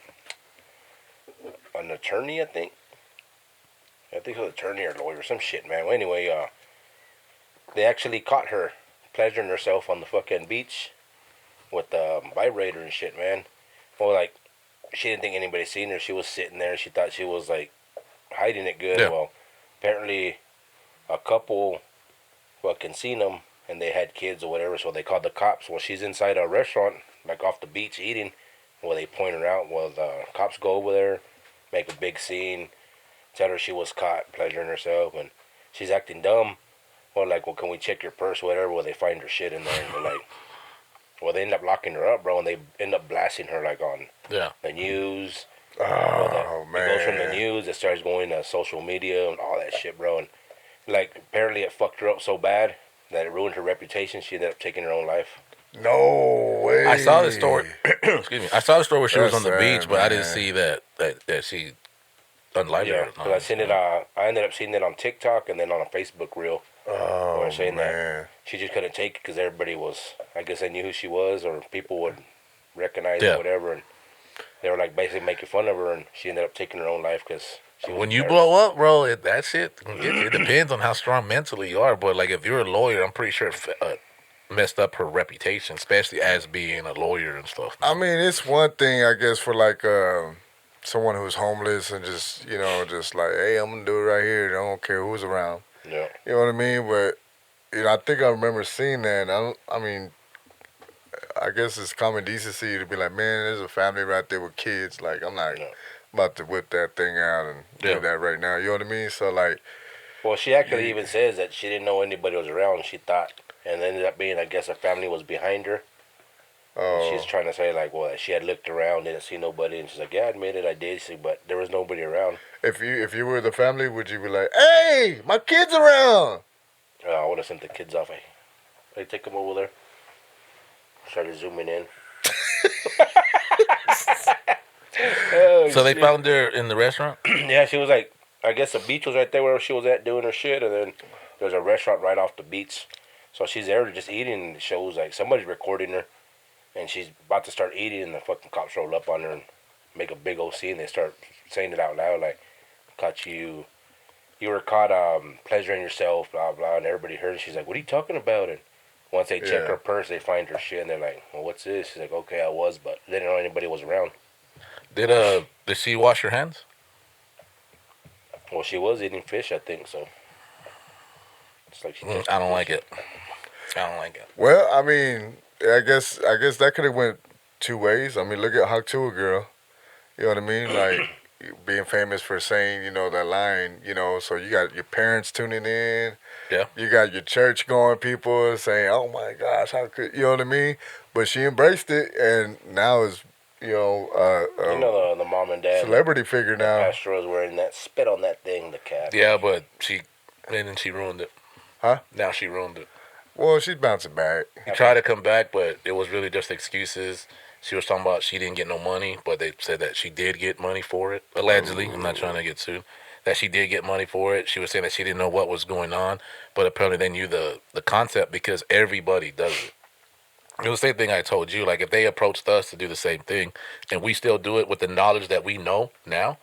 [SPEAKER 4] attorney, I think. I think it was an attorney or lawyer, some shit, man. Well, anyway, they actually caught her pleasuring herself on the fucking beach with the vibrator and shit, man. Well, like, she didn't think anybody seen her. She was sitting there. She thought she was, like, hiding it good. Yeah. Well, apparently a couple fucking seen them, and they had kids or whatever, so they called the cops. Well, she's inside a restaurant, like off the beach eating. Well, they point her out. Well, the cops go over there, make a big scene, tell her she was caught pleasuring herself, and she's acting dumb. Well, like, well, can we check your purse, whatever? Well, they find her shit in there, and they're like, well, they end up locking her up, bro, and they end up blasting her, like, on the news.
[SPEAKER 3] Oh, man.
[SPEAKER 4] It goes from the news, it starts going to social media and all that shit, bro, and, like, apparently it fucked her up so bad that it ruined her reputation. She ended up taking her own life.
[SPEAKER 3] No way.
[SPEAKER 2] I saw the story. Excuse me. I saw the story where she was on the beach, but I didn't
[SPEAKER 3] man.
[SPEAKER 2] see that she unlived her.
[SPEAKER 4] Because I seen it. I ended up seeing it on TikTok and then on a Facebook reel.
[SPEAKER 3] Oh,
[SPEAKER 4] saying
[SPEAKER 3] man.
[SPEAKER 4] that she just couldn't take it because everybody was. I guess they knew who she was, or people would recognize her, or whatever, and they were like basically making fun of her, and she ended up taking her own life because.
[SPEAKER 2] When you blow up, bro, that shit, it depends on how strong mentally you are. But, like, if you're a lawyer, I'm pretty sure it messed up her reputation, especially as being a lawyer and stuff.
[SPEAKER 3] I mean, it's one thing, I guess, for, like, someone who's homeless and just, just like, hey, I'm going to do it right here. I don't care who's around.
[SPEAKER 4] Yeah.
[SPEAKER 3] You know what I mean? But, I think I remember seeing that. I mean, I guess it's common decency to be like, man, there's a family right there with kids. Like, I'm not... about to whip that thing out and do that right now. You know what I mean? So, like...
[SPEAKER 4] Well, she actually even says that she didn't know anybody was around, she thought. And it ended up being, I guess, her family was behind her. Oh. She's trying to say, like, well, she had looked around, didn't see nobody. And she's like, yeah, I admit it, I did see, but there was nobody around.
[SPEAKER 3] If you were the family, would you be like, hey, my kid's around?
[SPEAKER 4] I would have sent the kids off. Hey, take them over there. Started zooming in.
[SPEAKER 2] So they found her in the restaurant?
[SPEAKER 4] Yeah, she was like, I guess the beach was right there where she was at doing her shit, and then there's a restaurant right off the beach. So she's there just eating, and it shows like somebody's recording her, and she's about to start eating, and the fucking cops roll up on her and make a big old scene. They start saying it out loud, like, caught you were caught pleasuring yourself, blah, blah, and everybody heard it. She's like, what are you talking about? And once they check her purse, they find her shit, and they're like, well, what's this? She's like, okay, I was, but they didn't know anybody was around.
[SPEAKER 2] Did she wash her hands?
[SPEAKER 4] Well, she was eating fish, I think, so. It's like
[SPEAKER 2] I don't like it. I don't like it.
[SPEAKER 3] Well, I mean, I guess that could have went two ways. I mean, look at Hawk Tuah girl. You know what I mean? Like, being famous for saying, you know, that line, you know, so you got your parents tuning in.
[SPEAKER 2] Yeah.
[SPEAKER 3] You got your church going people saying, oh my gosh, how could, you know what I mean? But she embraced it, and now is, you know,
[SPEAKER 4] the mom and dad.
[SPEAKER 3] Celebrity figure now.
[SPEAKER 4] Pastor was wearing that, spit on that thing, the cat.
[SPEAKER 2] Yeah, but then she ruined it.
[SPEAKER 3] Huh?
[SPEAKER 2] Now she ruined it.
[SPEAKER 3] Well, she's bouncing back.
[SPEAKER 2] He tried to come back, but it was really just excuses. She was talking about she didn't get no money, but they said that she did get money for it. Allegedly, I'm not trying to get sued. That she did get money for it. She was saying that she didn't know what was going on, but apparently they knew the concept because everybody does it. It was the same thing I told you. Like, if they approached us to do the same thing, and we still do it with the knowledge that we know now,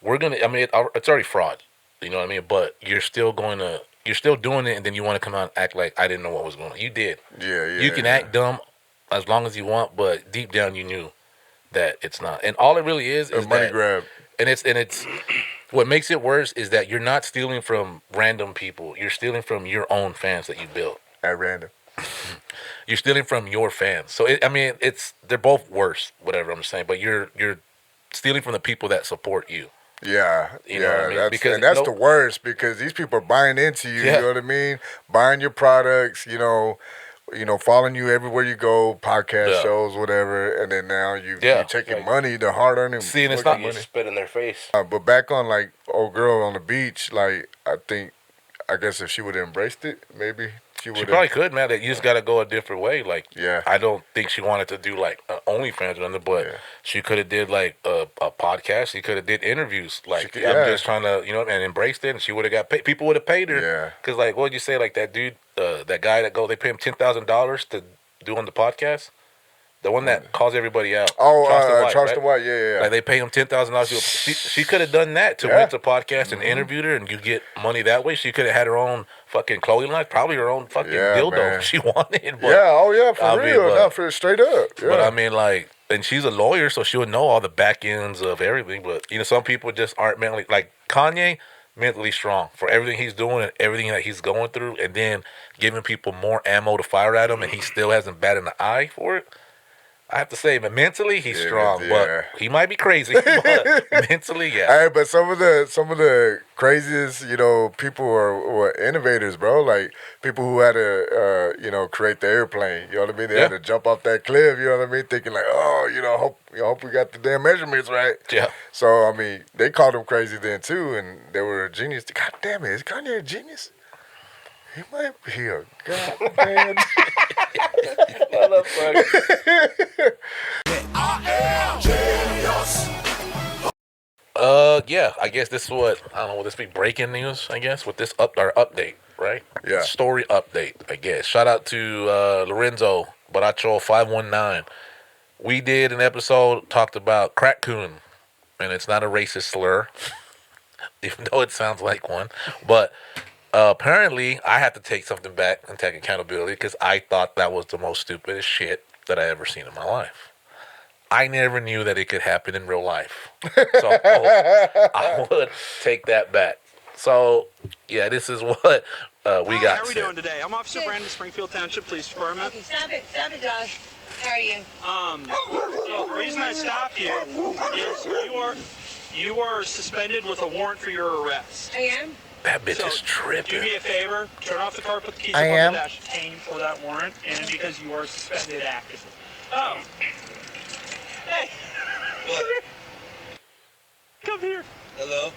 [SPEAKER 2] we're gonna. I mean, it's already fraud. You know what I mean? But you're still doing it, and then you want to come out and act like I didn't know what was going on. You did.
[SPEAKER 3] Yeah.
[SPEAKER 2] You can act dumb as long as you want, but deep down you knew that it's not. And all it really is
[SPEAKER 3] a money grab.
[SPEAKER 2] And it's what makes it worse is that you're not stealing from random people. You're stealing from your own fans that you built
[SPEAKER 3] at random.
[SPEAKER 2] You're stealing from your fans. So they're both worse. Whatever I'm saying, but you're stealing from the people that support you.
[SPEAKER 3] Yeah,
[SPEAKER 2] you know what I mean?
[SPEAKER 3] That's the worst because these people are buying into you. You know what I mean? Buying your products. You know, following you everywhere you go, podcast shows, whatever, and then now you're taking money, the hard-earned.
[SPEAKER 4] See, and it's not money. Spit in their face.
[SPEAKER 3] But back on like old girl on the beach, like I guess if she would have embraced it, maybe. She
[SPEAKER 2] probably could, man. You just got to go a different way. Like, I don't think she wanted to do like OnlyFans or nothing, but she could have did like a podcast. She could have did interviews. Like, I'm just trying to, and embraced it. And she would have got paid. People would have paid her.
[SPEAKER 3] Yeah.
[SPEAKER 2] Because like, what did you say? Like that dude, that guy they pay him $10,000 to do on the podcast. The one that calls everybody out.
[SPEAKER 3] Oh, Charleston White, yeah.
[SPEAKER 2] Like they pay him $10,000. She could have done that to rent the podcast and interviewed her, and you get money that way. She could have had her own fucking clothing line, probably her own fucking dildo if she wanted. But,
[SPEAKER 3] for real, not for straight up. Yeah.
[SPEAKER 2] But I mean, like, and she's a lawyer, so she'll know all the back ends of everything. But some people just aren't mentally, like Kanye, mentally strong for everything he's doing and everything that he's going through, and then giving people more ammo to fire at him, and he still hasn't batted an eye for it. I have to say, but mentally he's strong, but he might be crazy. But mentally,
[SPEAKER 3] Hey, but some of the craziest, people were innovators, bro. Like people who had to, create the airplane. You know what I mean? They had to jump off that cliff. You know what I mean? Thinking like, hope we got the damn measurements right.
[SPEAKER 2] Yeah.
[SPEAKER 3] So I mean, they called him crazy then too, and they were a genius. God damn it, is Kanye a genius? He might be a goddamn
[SPEAKER 2] motherfucker. I guess this is what, I don't know, will this be breaking news, I guess, with this our update, right?
[SPEAKER 3] Yeah.
[SPEAKER 2] Story update, I guess. Shout out to Lorenzo Baracho 519. We did an episode, talked about crackcoon, and it's not a racist slur, even though it sounds like one, but apparently, I had to take something back and take accountability because I thought that was the most stupidest shit that I ever seen in my life. I never knew that it could happen in real life. So I would take that back. So, this is what we got.
[SPEAKER 12] How are we doing today? I'm Officer Brandon, Springfield Township Police Department.
[SPEAKER 13] Okay, stop it, Josh. How are you?
[SPEAKER 12] So the reason I stopped you is you are suspended with a warrant for your arrest.
[SPEAKER 13] I am?
[SPEAKER 2] That bitch is tripping.
[SPEAKER 12] Do me a favor, turn off the car, put the keys up on the dash, obtain for that warrant, and because you are suspended actively. Oh. Hey.
[SPEAKER 13] What?
[SPEAKER 12] Come here.
[SPEAKER 13] Hello?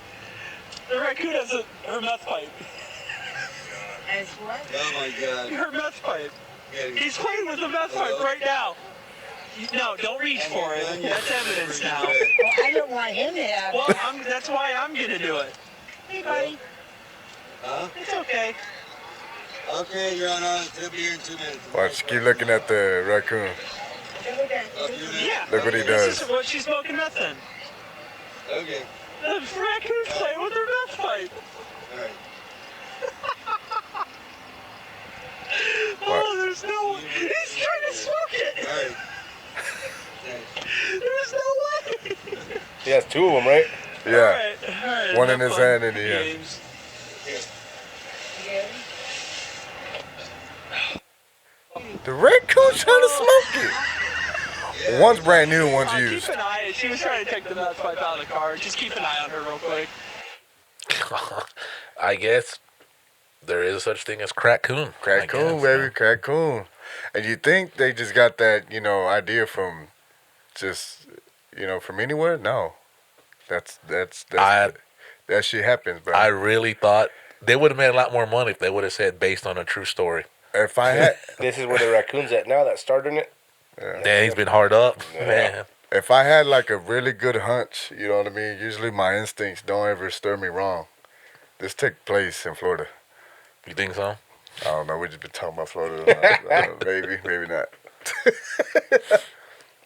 [SPEAKER 12] The raccoon has her meth pipe.
[SPEAKER 13] As what?
[SPEAKER 12] Oh my god. Her meth pipe. He's playing with the meth pipe right now. No, don't reach for it. That's evidence now.
[SPEAKER 13] Well, I don't want him to have it.
[SPEAKER 12] Well, that's why I'm gonna do it. Hey, buddy.
[SPEAKER 13] Huh?
[SPEAKER 12] It's okay.
[SPEAKER 13] Okay, Your Honor. He'll be here in 2 minutes.
[SPEAKER 3] Watch, keep looking at the raccoon.
[SPEAKER 12] Yeah.
[SPEAKER 3] Look what he
[SPEAKER 12] This
[SPEAKER 3] does.
[SPEAKER 12] is what she's smoking meth in.
[SPEAKER 13] Okay.
[SPEAKER 12] The raccoon's playing with her meth pipe.
[SPEAKER 13] All right.
[SPEAKER 12] Oh, there's no. He's trying to smoke it.
[SPEAKER 13] All right.
[SPEAKER 12] There's no way.
[SPEAKER 4] He has two of them, right?
[SPEAKER 3] Yeah.
[SPEAKER 12] All right,
[SPEAKER 3] One in
[SPEAKER 12] have
[SPEAKER 3] his
[SPEAKER 12] fun.
[SPEAKER 3] hand and the other.
[SPEAKER 12] Games.
[SPEAKER 3] The raccoon's trying to smoke it. One's brand new, one's used.
[SPEAKER 12] Keep an eye. She was trying to take the meth pipe out of the car. Just keep an eye on her real quick.
[SPEAKER 2] I guess there is such thing as crackcoon.
[SPEAKER 3] Crackcoon, baby, crackcoon. And you think they just got that, idea from just, from anywhere? No. That shit happens, bro.
[SPEAKER 2] I really thought they would have made a lot more money if they would have said based on a true story.
[SPEAKER 3] If I had,
[SPEAKER 4] this is where the raccoon's at now that started it.
[SPEAKER 2] Yeah, he's been hard up, man.
[SPEAKER 3] If I had like a really good hunch, you know what I mean? Usually my instincts don't ever stir me wrong. This took place in Florida.
[SPEAKER 2] You think so?
[SPEAKER 3] I don't know. We just been talking about Florida. Maybe not.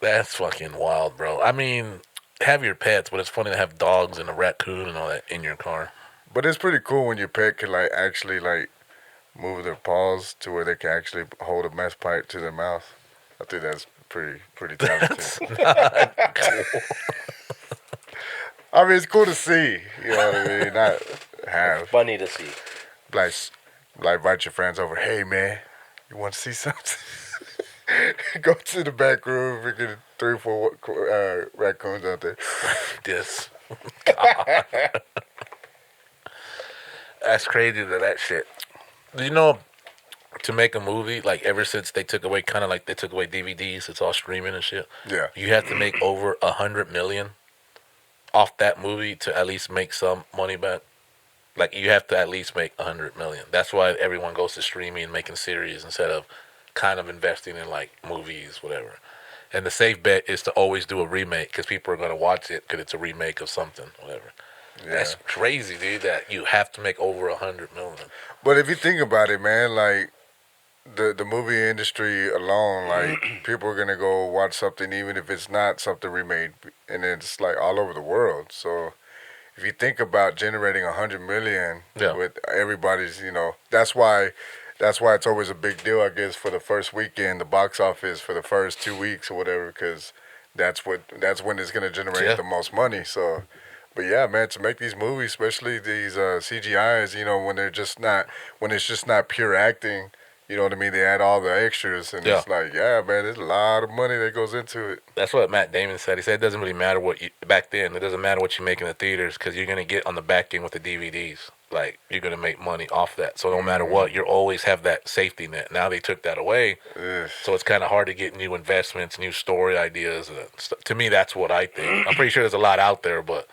[SPEAKER 2] That's fucking wild, bro. I mean, have your pets, but it's funny to have dogs and a raccoon and all that in your car.
[SPEAKER 3] But it's pretty cool when your pet can actually move their paws to where they can actually hold a meth pipe to their mouth. I think that's pretty talented.
[SPEAKER 2] That's not cool.
[SPEAKER 3] I mean, it's cool to see. You know what I mean? Not have.
[SPEAKER 4] Funny to see.
[SPEAKER 3] Like invite your friends over. Hey, man, you want to see something? Go to the back room. We get 3 or 4 raccoons out there.
[SPEAKER 2] This. That's crazy that shit. Do you know, to make a movie, ever since they took away, they took away DVDs, it's all streaming and shit.
[SPEAKER 3] Yeah.
[SPEAKER 2] You have to make over $100 million off that movie to at least make some money back. You have to at least make $100 million. That's why everyone goes to streaming and making series instead of kind of investing in movies, whatever. And the safe bet is to always do a remake because people are going to watch it because it's a remake of something, whatever. Yeah. That's crazy, dude, that you have to make over $100 million.
[SPEAKER 3] But if you think about it, man, the movie industry alone, people are going to go watch something even if it's not something remade. And it's all over the world. So if you think about generating $100 million with everybody's, that's why it's always a big deal, I guess, for the first weekend, the box office for the first 2 weeks or whatever, because that's when it's going to generate the most money. So, but yeah, man, to make these movies, especially these CGIs, when it's just not pure acting, you know what I mean? They add all the extras, and it's man, there's a lot of money that goes into it.
[SPEAKER 2] That's what Matt Damon said. He said it doesn't really matter back then, it doesn't matter what you make in the theaters because you're going to get on the back end with the DVDs. You're going to make money off that. So no matter what, you always have that safety net. Now they took that away. So it's kind of hard to get new investments, new story ideas. To me, that's what I think. I'm pretty sure there's a lot out there, but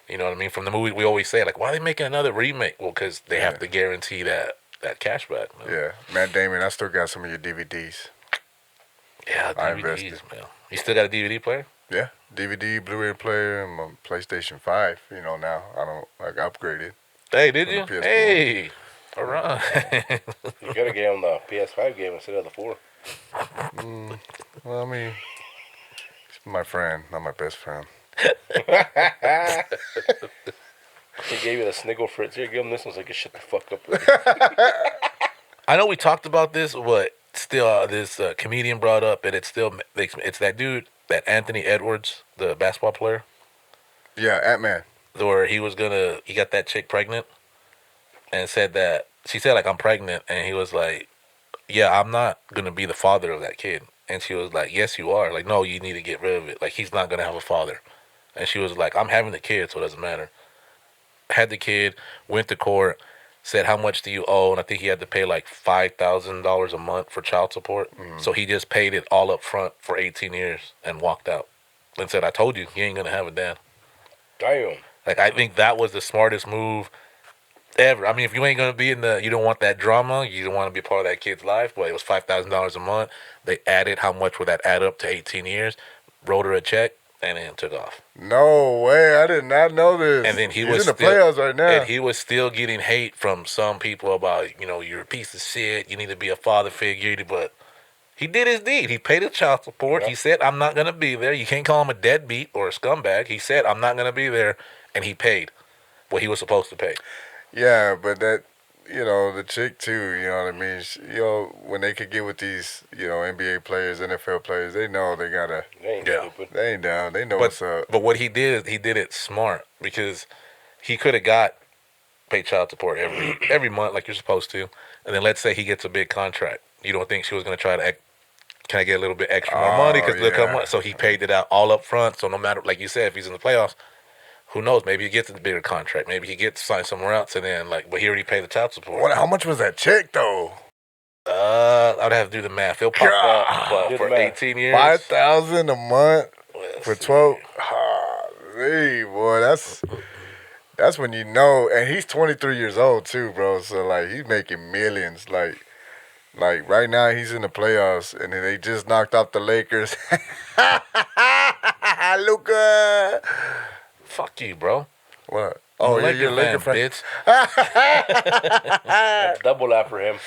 [SPEAKER 2] you know what I mean? From the movie, we always say, why are they making another remake? Well, because they have to guarantee that cash back. Man.
[SPEAKER 3] Yeah. Matt Damon, I still got some of your DVDs.
[SPEAKER 2] Yeah, DVDs, man. You still got a DVD player?
[SPEAKER 3] Yeah. DVD, Blu-ray player, and my PlayStation 5. Now I upgraded.
[SPEAKER 2] Hey, did you? Hey, all right.
[SPEAKER 4] You gotta get on the PS5 game instead of the 4.
[SPEAKER 3] Well, I mean, it's my friend, not my best friend.
[SPEAKER 4] He gave you the sniggle fritz. Here, give him this one so he can shut the fuck up.
[SPEAKER 2] I know we talked about this, but still, this comedian brought up, and it's that dude, that Anthony Edwards, the basketball player.
[SPEAKER 3] Yeah, Ant-Man.
[SPEAKER 2] Where he got that chick pregnant and said that, she said I'm pregnant, and he was like, yeah, I'm not going to be the father of that kid. And she was like, yes, you are. No, you need to get rid of it. He's not going to have a father. And she was like, I'm having the kid, so it doesn't matter. Had the kid, went to court, said, how much do you owe? And I think he had to pay $5,000 a month for child support. So he just paid it all up front for 18 years and walked out and said, I told you, you ain't going to have a dad.
[SPEAKER 4] Damn.
[SPEAKER 2] I think that was the smartest move ever. I mean, if you ain't going to be you don't want that drama, you don't want to be a part of that kid's life, but it was $5,000 a month. They added how much would that add up to 18 years, wrote her a check, and then took off.
[SPEAKER 3] No way, I did not know this.
[SPEAKER 2] And then he's
[SPEAKER 3] in the playoffs right now.
[SPEAKER 2] And he was still getting hate from some people about, you're a piece of shit, you need to be a father figure, but He did his deed. He paid his child support.
[SPEAKER 4] Yep.
[SPEAKER 2] He said, I'm not going to be there. You can't call him a deadbeat or a scumbag. He said, I'm not going to be there. And he paid what he was supposed to pay.
[SPEAKER 3] Yeah, but that, the chick too, you know what I mean? When they could get with these, NBA players, NFL players, they know they gotta.
[SPEAKER 4] They ain't stupid.
[SPEAKER 3] They ain't down. They know what's up.
[SPEAKER 2] But what he did, he did it smart because he could have got paid child support every month like you're supposed to. And then let's say he gets a big contract. You don't think she was going to try to, can I get a little bit extra more money? Because look how much. So he paid it out all up front. So no matter, like you said, if he's in the playoffs, who knows? Maybe he gets a bigger contract. Maybe he gets signed somewhere else. And then, but he already paid the child support.
[SPEAKER 3] How much was that check, though?
[SPEAKER 2] I'd have to do the math. He'll pop up for 18 years.
[SPEAKER 3] $5,000 a month for 12. Hey, boy, that's when you know. And he's 23 years old, too, bro. So, he's making millions. Like right now, he's in the playoffs, and they just knocked off the Lakers. Luka.
[SPEAKER 2] Fuck you, bro.
[SPEAKER 3] What? Oh, you're a Laker fan,
[SPEAKER 2] bitch.
[SPEAKER 4] Double laugh for him.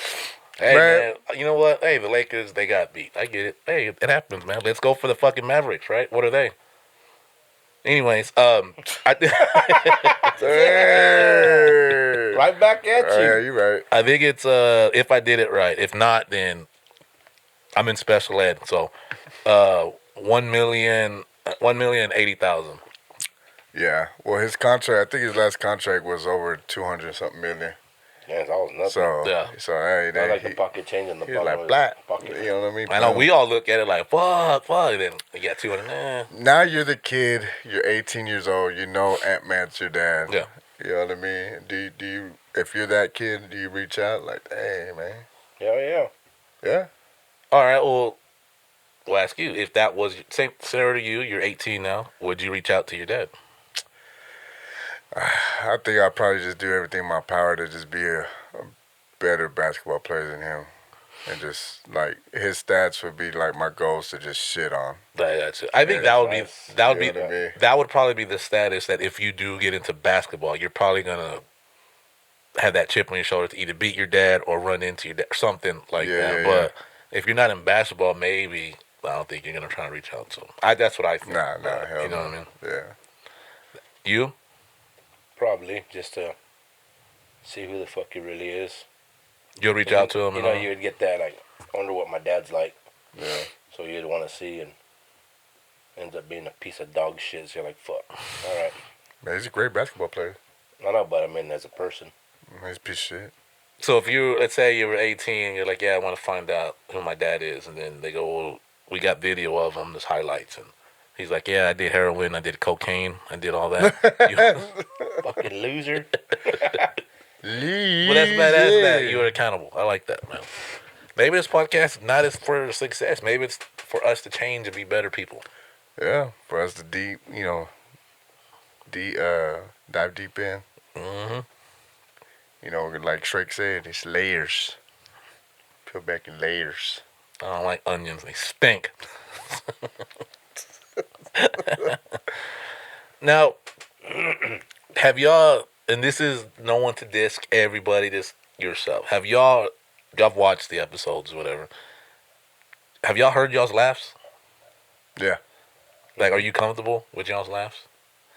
[SPEAKER 2] Hey, man, you know what? Hey, the Lakers, they got beat. I get it. Hey, it happens, man. Let's go for the fucking Mavericks, right? What are they? Anyways,
[SPEAKER 4] right back at you.
[SPEAKER 3] Yeah, you're right.
[SPEAKER 2] I think it's if I did it right. If not, then I'm in special ed. So, 1,080,000.
[SPEAKER 3] Yeah. Well, his contract. I think his last contract was over 200 something million.
[SPEAKER 4] Yeah, it's always nothing.
[SPEAKER 3] So hey,
[SPEAKER 4] I like the pocket change in the
[SPEAKER 3] pocket. Like black. You know what I mean?
[SPEAKER 2] I know we all look at it like fuck. And then you got 200.
[SPEAKER 3] Now you're the kid. You're 18 years old. You know Ant-Man's your dad.
[SPEAKER 2] Yeah.
[SPEAKER 3] You know what I mean? Do you? If you're that kid, do you reach out like, hey, man?
[SPEAKER 4] Yeah.
[SPEAKER 2] All right. Well, we'll ask you if that was same scenario to you. You're 18 now. Would you reach out to your dad?
[SPEAKER 3] I think I'd probably just do everything in my power to just be a better basketball player than him. And just, his stats would be, my goals to just shit on.
[SPEAKER 2] That's it. I think that would probably be the status that if you do get into basketball, you're probably going to have that chip on your shoulder to either beat your dad or run into your dad, something like that. But if you're not in basketball, maybe I don't think you're going to try to reach out to him. That's what I think.
[SPEAKER 3] Nah, hell
[SPEAKER 2] you know
[SPEAKER 3] no.
[SPEAKER 2] what I mean?
[SPEAKER 3] Yeah.
[SPEAKER 2] You?
[SPEAKER 4] Probably, just to see who the fuck he really is.
[SPEAKER 2] You'll reach out to him?
[SPEAKER 4] You know, you would get that, I wonder what my dad's like.
[SPEAKER 3] Yeah.
[SPEAKER 4] So you'd want to see, and ends up being a piece of dog shit. So you're like, fuck. All right.
[SPEAKER 3] Man, he's a great basketball player.
[SPEAKER 4] I know, but I mean, as a person.
[SPEAKER 3] He's a piece of shit.
[SPEAKER 2] So if let's say you were 18, you're like, yeah, I want to find out who my dad is. And then they go, well, we got video of him, there's highlights. And he's like, yeah, I did heroin, I did cocaine, I did all that.
[SPEAKER 4] Fucking loser.
[SPEAKER 2] Well, that's badass that you were accountable. I like that, man. Maybe this podcast is not as for success. Maybe it's for us to change and be better people.
[SPEAKER 3] Yeah, for us to dive deep in.
[SPEAKER 2] Mm-hmm.
[SPEAKER 3] Like Shrek said, it's layers. Peel back in layers.
[SPEAKER 2] I don't like onions. They stink. Now, have y'all, and this is no one to disc everybody, just yourself. Have y'all watched the episodes or whatever. Have y'all heard y'all's laughs?
[SPEAKER 3] Yeah.
[SPEAKER 2] Are you comfortable with y'all's laughs?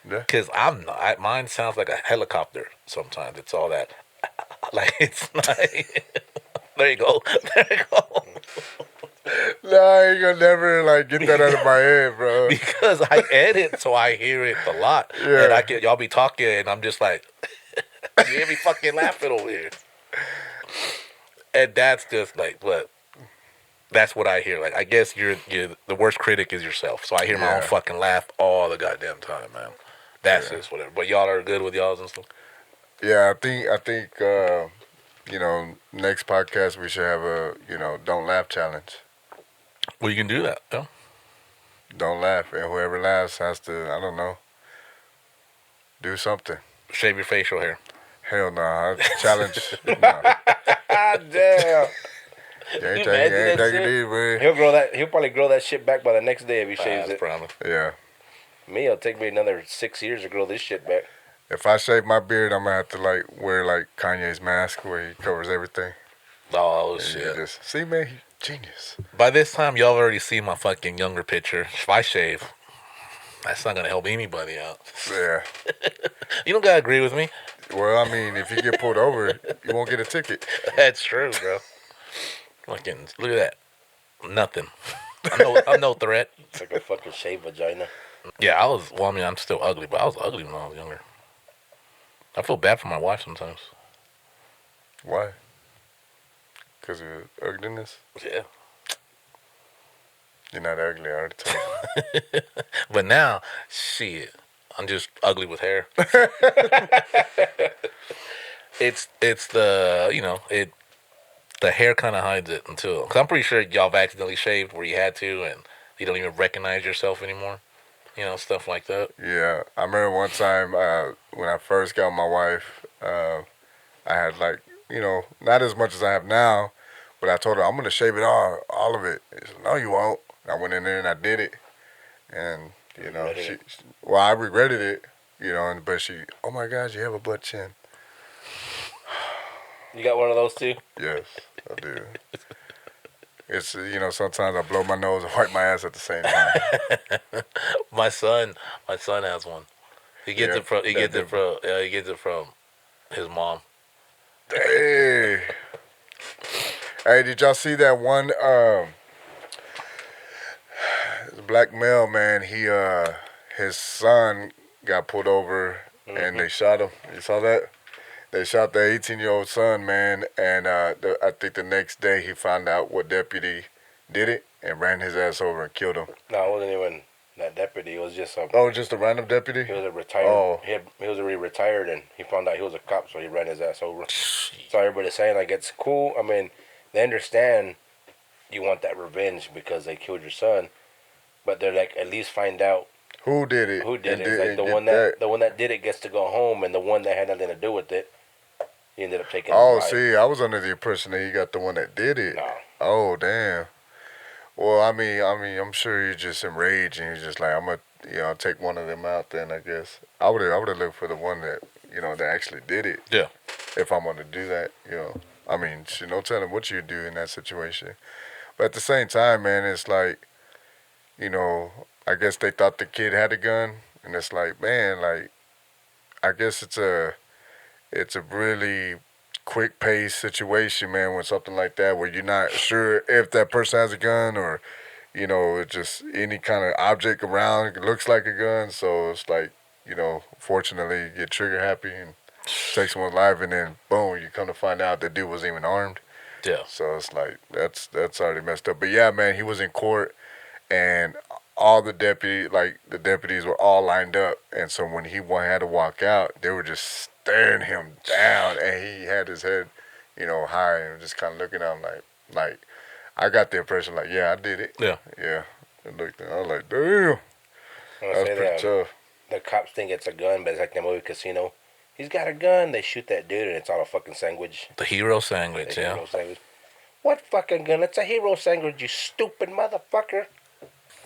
[SPEAKER 3] Yeah.
[SPEAKER 2] Because I'm not. Mine sounds like a helicopter sometimes. It's all that. It's like, there you go.
[SPEAKER 3] No, I ain't gonna never get that out of my head, bro.
[SPEAKER 2] Because I edit, so I hear it a lot.
[SPEAKER 3] Yeah.
[SPEAKER 2] And y'all be talking, and I'm just like, you hear me fucking laughing over here. And that's just but that's what I hear. I guess you're the worst critic is yourself. So I hear my own fucking laugh all the goddamn time, man. That's just whatever. But y'all are good with y'all's and stuff.
[SPEAKER 3] Yeah, I think next podcast we should have a don't laugh challenge.
[SPEAKER 2] Well, you can do that, yeah.
[SPEAKER 3] Don't laugh, and whoever laughs has to, I don't know, do something.
[SPEAKER 2] Shave your facial hair.
[SPEAKER 3] Hell no, I challenge. No.
[SPEAKER 4] Damn.
[SPEAKER 3] You ain't taking it, bro.
[SPEAKER 4] He'll probably grow that shit back by the next day if he shaves it.
[SPEAKER 2] Probably.
[SPEAKER 3] Yeah.
[SPEAKER 4] Me, it'll take me another 6 years to grow this shit back.
[SPEAKER 3] If I shave my beard, I'm gonna have to wear Kanye's mask where he covers everything.
[SPEAKER 2] Oh
[SPEAKER 3] and
[SPEAKER 2] shit!
[SPEAKER 3] See, man, Genius.
[SPEAKER 2] By this time, y'all already seen my fucking younger picture. If I shave, that's not gonna help anybody out.
[SPEAKER 3] Yeah.
[SPEAKER 2] You don't gotta agree with me.
[SPEAKER 3] Well, I mean, if you get pulled over, you won't get a ticket.
[SPEAKER 2] That's true, bro. Fucking look at that. Nothing. I'm no threat.
[SPEAKER 4] It's like a fucking shaved vagina.
[SPEAKER 2] Yeah, I mean, I'm still ugly, but I was ugly when I was younger. I feel bad for my wife sometimes.
[SPEAKER 3] Why? Because of ugliness?
[SPEAKER 2] Yeah.
[SPEAKER 3] You're not ugly, I already told you.
[SPEAKER 2] But now, shit, I'm just ugly with hair. It's the, the hair kind of hides it until, because I'm pretty sure y'all have accidentally shaved where you had to and you don't even recognize yourself anymore. Stuff like that.
[SPEAKER 3] Yeah, I remember one time when I first got my wife, I had not as much as I have now, but I told her I'm gonna shave it all of it. She said, "No, you won't." I went in there and I did it, and I regretted it, but she, oh my gosh, you have a butt chin.
[SPEAKER 4] You got one of those too?
[SPEAKER 3] Yes, I do. It's sometimes I blow my nose and wipe my ass at the same time.
[SPEAKER 2] My son has one. He gets it from his mom.
[SPEAKER 3] Hey, did y'all see that one black male, man? His son got pulled over and they shot him. You saw that? They shot the 18-year-old son, man, and I think the next day he found out what deputy did it and ran his ass over and killed him.
[SPEAKER 4] No, it wasn't even that deputy. It was just
[SPEAKER 3] just a random deputy?
[SPEAKER 4] He was a retired. Oh. He was already retired, and he found out he was a cop, so he ran his ass over. So everybody's saying, like, it's cool. I mean, they understand you want that revenge because they killed your son, but they're like, at least find out
[SPEAKER 3] who did it.
[SPEAKER 4] Who did it? It's like the one that did it gets to go home, and the one that had nothing to do with it, he ended up taking.
[SPEAKER 3] Oh, see, I was under the impression that he got the one that did it.
[SPEAKER 4] No.
[SPEAKER 3] Oh, damn. Well, I mean, I'm sure he's just enraged and he's just like, I'm gonna, take one of them out. Then I guess I would have looked for the one that that actually did it.
[SPEAKER 2] Yeah.
[SPEAKER 3] If I'm gonna do that, I mean, no telling what you do in that situation. But at the same time, man, it's like, I guess they thought the kid had a gun, and it's like, man, like, I guess it's a really quick pace situation, man, when something like that, where you're not sure if that person has a gun or, it's just any kind of object around it looks like a gun. So it's like, fortunately you get trigger happy and take someone's life, and then boom, you come to find out the dude wasn't even armed.
[SPEAKER 2] Yeah.
[SPEAKER 3] So it's like, that's already messed up. But yeah, man, he was in court and all the deputies were all lined up. And so when he had to walk out, they were just staring him down, and he had his head, high and just kind of looking at him like, I got the impression like, yeah, I did it.
[SPEAKER 2] Yeah.
[SPEAKER 3] Yeah. I was like, damn. That's pretty tough.
[SPEAKER 4] The cops think it's a gun, but it's like the movie Casino. He's got a gun. They shoot that dude, and it's all a fucking sandwich.
[SPEAKER 2] The hero sandwich, yeah.
[SPEAKER 4] Hero sandwich. What fucking gun? It's a hero sandwich, you stupid motherfucker.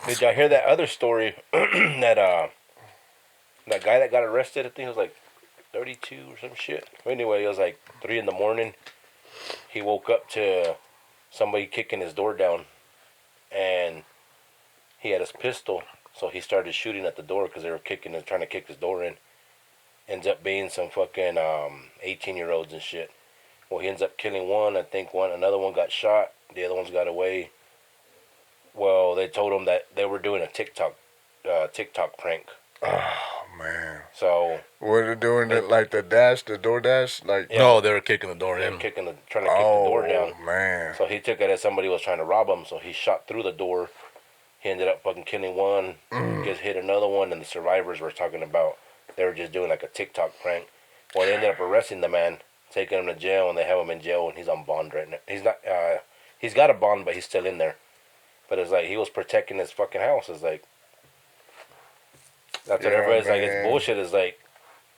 [SPEAKER 4] Did y'all hear that other story? that guy that got arrested, I think it was like 32 or some shit. Anyway, it was like 3 a.m. He woke up to somebody kicking his door down, and he had his pistol, so he started shooting at the door because they were trying to kick his door in. Ends up being some fucking 18-year-olds and shit. Well, he ends up killing one. I think another one got shot. The other ones got away. Well, they told him that they were doing a TikTok prank.
[SPEAKER 3] Oh man!
[SPEAKER 4] So
[SPEAKER 3] were they doing it like the DoorDash? Like
[SPEAKER 2] no, they were kicking the door in.
[SPEAKER 4] They were trying to kick the door down.
[SPEAKER 3] Oh man!
[SPEAKER 4] So he took it as somebody was trying to rob him. So he shot through the door. He ended up fucking killing one. Just hit another one, and the survivors were talking about they were just doing like a TikTok prank. Well, they ended up arresting the man, taking him to jail, and they have him in jail, and he's on bond right now. He's not. He's got a bond, but he's still in there. But it's like he was protecting his fucking house. It's like that's what everybody's like. It's bullshit. It's like,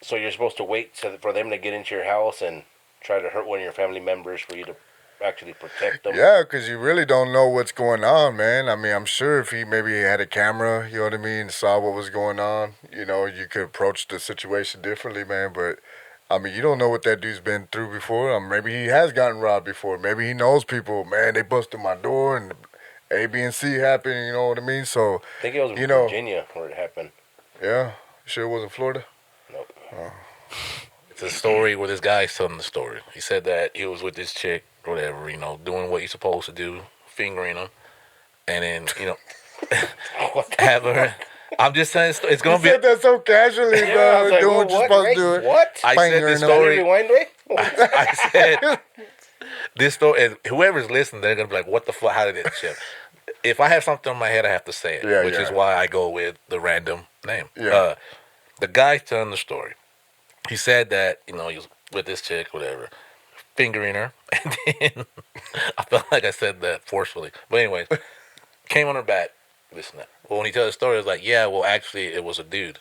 [SPEAKER 4] so you're supposed to wait for them to get into your house and try to hurt one of your family members for you to actually protect them.
[SPEAKER 3] Yeah, because you really don't know what's going on, man. I mean, I'm sure if he maybe had a camera, you know what I mean, saw what was going on, you could approach the situation differently, man. But I mean, you don't know what that dude's been through before. Maybe he has gotten robbed before. Maybe he knows people. Man, they busted my door and A, B, and C happened. You know what I mean? So
[SPEAKER 4] I think it was in Virginia where it happened.
[SPEAKER 3] Yeah, you sure it wasn't Florida?
[SPEAKER 4] Nope.
[SPEAKER 3] Oh.
[SPEAKER 2] It's a story where this guy's telling the story. He said that he was with this chick, or whatever, doing what you're supposed to do, fingering him, and then have her. I'm just saying it's gonna be.
[SPEAKER 3] You said that so casually, bro.
[SPEAKER 4] Like,
[SPEAKER 3] doing what you're supposed to do. It.
[SPEAKER 4] What?
[SPEAKER 2] I said this story. I said this story. And whoever's listening, they're gonna be like, "What the fuck? How did it shit?" If I have something in my head, I have to say it, which is why I go with the random name.
[SPEAKER 3] Yeah.
[SPEAKER 2] The guy's telling the story. He said that he was with this chick, whatever, fingering her, and then I felt like I said that forcefully. But anyways, came on her back. This and that. Well, when he tells the story, it's like, yeah, well, actually, it was a dude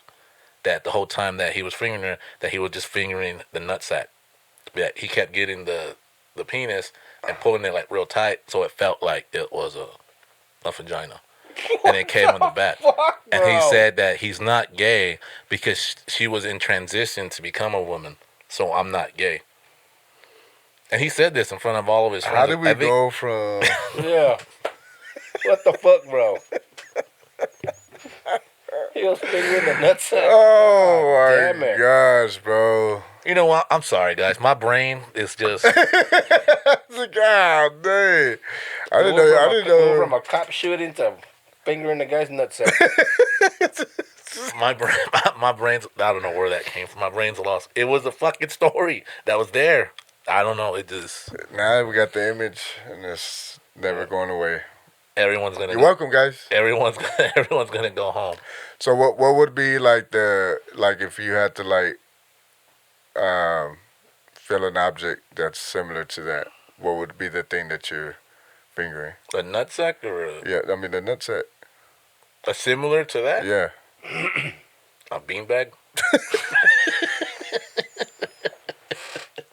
[SPEAKER 2] that the whole time that he was fingering her, that he was just fingering the nutsack. That he kept getting the penis and pulling it like real tight, so it felt like it was a vagina. And it came on the back. And he said that he's not gay because she was in transition to become a woman. So I'm not gay. And he said this in front of all of his friends.
[SPEAKER 3] How did we go from...
[SPEAKER 4] Yeah. What the fuck, bro? He was fingering the nutsack.
[SPEAKER 3] Oh, my gosh, bro.
[SPEAKER 2] You know what? I'm sorry, guys. My brain is just...
[SPEAKER 3] God dang. I didn't know.
[SPEAKER 4] From a cop shooting to fingering the guy's nutsack.
[SPEAKER 2] My brain's... I don't know where that came from. My brain's lost. It was a fucking story that was there. I don't know. It just...
[SPEAKER 3] Now we got the image, and it's never going away.
[SPEAKER 2] Everyone's gonna.
[SPEAKER 3] You're welcome, guys.
[SPEAKER 2] Everyone's gonna go home.
[SPEAKER 3] So what would be like if you had to fill an object that's similar to that? What would be the thing that you're fingering?
[SPEAKER 2] A nutsack or a...
[SPEAKER 3] Yeah, I mean the nutsack.
[SPEAKER 2] Similar to that?
[SPEAKER 3] Yeah.
[SPEAKER 2] A beanbag.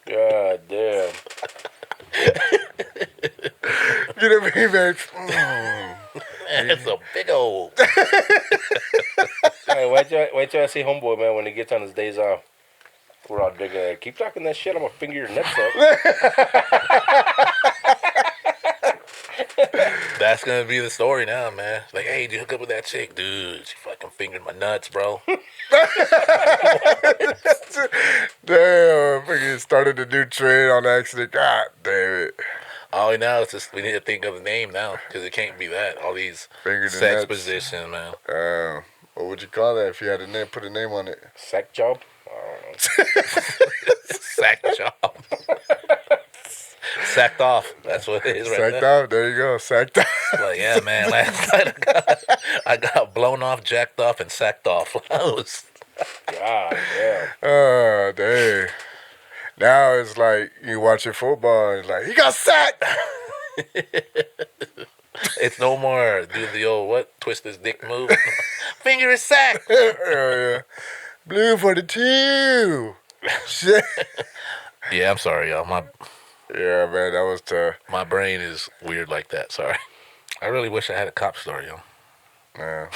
[SPEAKER 4] God damn.
[SPEAKER 3] Get a beanbag.
[SPEAKER 2] It's a big old.
[SPEAKER 4] Hey, wait till I see homeboy, man, when he gets on his days off. We're all digging it. Keep talking that shit. I'm gonna finger your nuts up.
[SPEAKER 2] That's gonna be the story now, man. Like, hey, did you hook up with that chick? Dude, she fucking fingered my nuts, bro.
[SPEAKER 3] Damn, freaking started a new trend on accident. God damn it.
[SPEAKER 2] All now it's just we need to think of a name now because it can't be that. All these sex positions, man.
[SPEAKER 3] What would you call that if you had a name? Put a name on it.
[SPEAKER 4] Sack job. I don't know.
[SPEAKER 2] Sack job. Sacked off. That's what it is right
[SPEAKER 3] Sacked off. There you go. Sacked off.
[SPEAKER 2] Like, yeah, man. Last night I got blown off, jacked off, and sacked off.
[SPEAKER 4] God damn.
[SPEAKER 3] Oh, dang. Now it's like you watching football and it's like, he got sacked.
[SPEAKER 2] It's no more do the old twist his dick move. Finger is sack.
[SPEAKER 3] Yeah. Blue for the two. Shit.
[SPEAKER 2] Yeah, I'm sorry, y'all.
[SPEAKER 3] Yeah, man, that was tough.
[SPEAKER 2] My brain is weird like that. Sorry. I really wish I had a cop story, yo.
[SPEAKER 3] Yeah.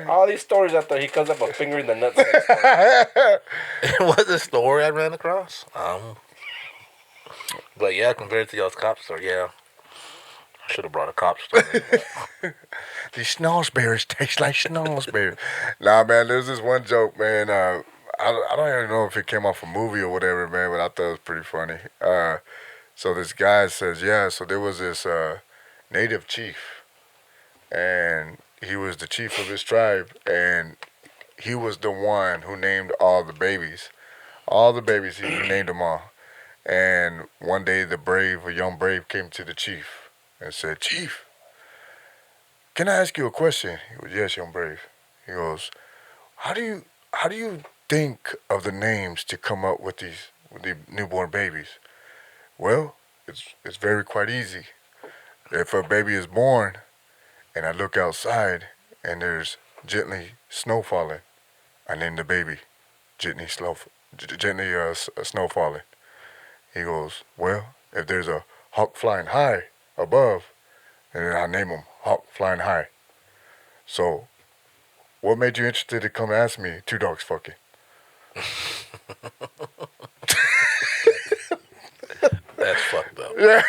[SPEAKER 4] All these stories out there, he comes up with fingering the nuts.
[SPEAKER 2] It was a story I ran across. But yeah, compared to y'all's cop story, yeah. I should have brought a cop story.
[SPEAKER 3] These schnozberries taste like schnozberries. Nah, man, there's this one joke, man. I don't even know if it came off a movie or whatever, man, but I thought it was pretty funny. So this guy says, so there was this native chief, and he was the chief of his tribe, and he was the one who named all the babies. All the babies, he named them all. And one day a young brave came to the chief and said, "Chief, can I ask you a question?" He goes, "Yes, young brave." He goes, How do you think of the names to come up with the newborn babies?" "Well, it's very quite easy. If a baby is born and I look outside and there's gently snow falling, I name the baby gently snow falling." He goes, "Well, if there's a hawk flying high above, and then I name him Hawk Flying High." So What made you interested to come ask me? 2 dogs fucking.
[SPEAKER 2] That's fucked up.
[SPEAKER 3] Yeah.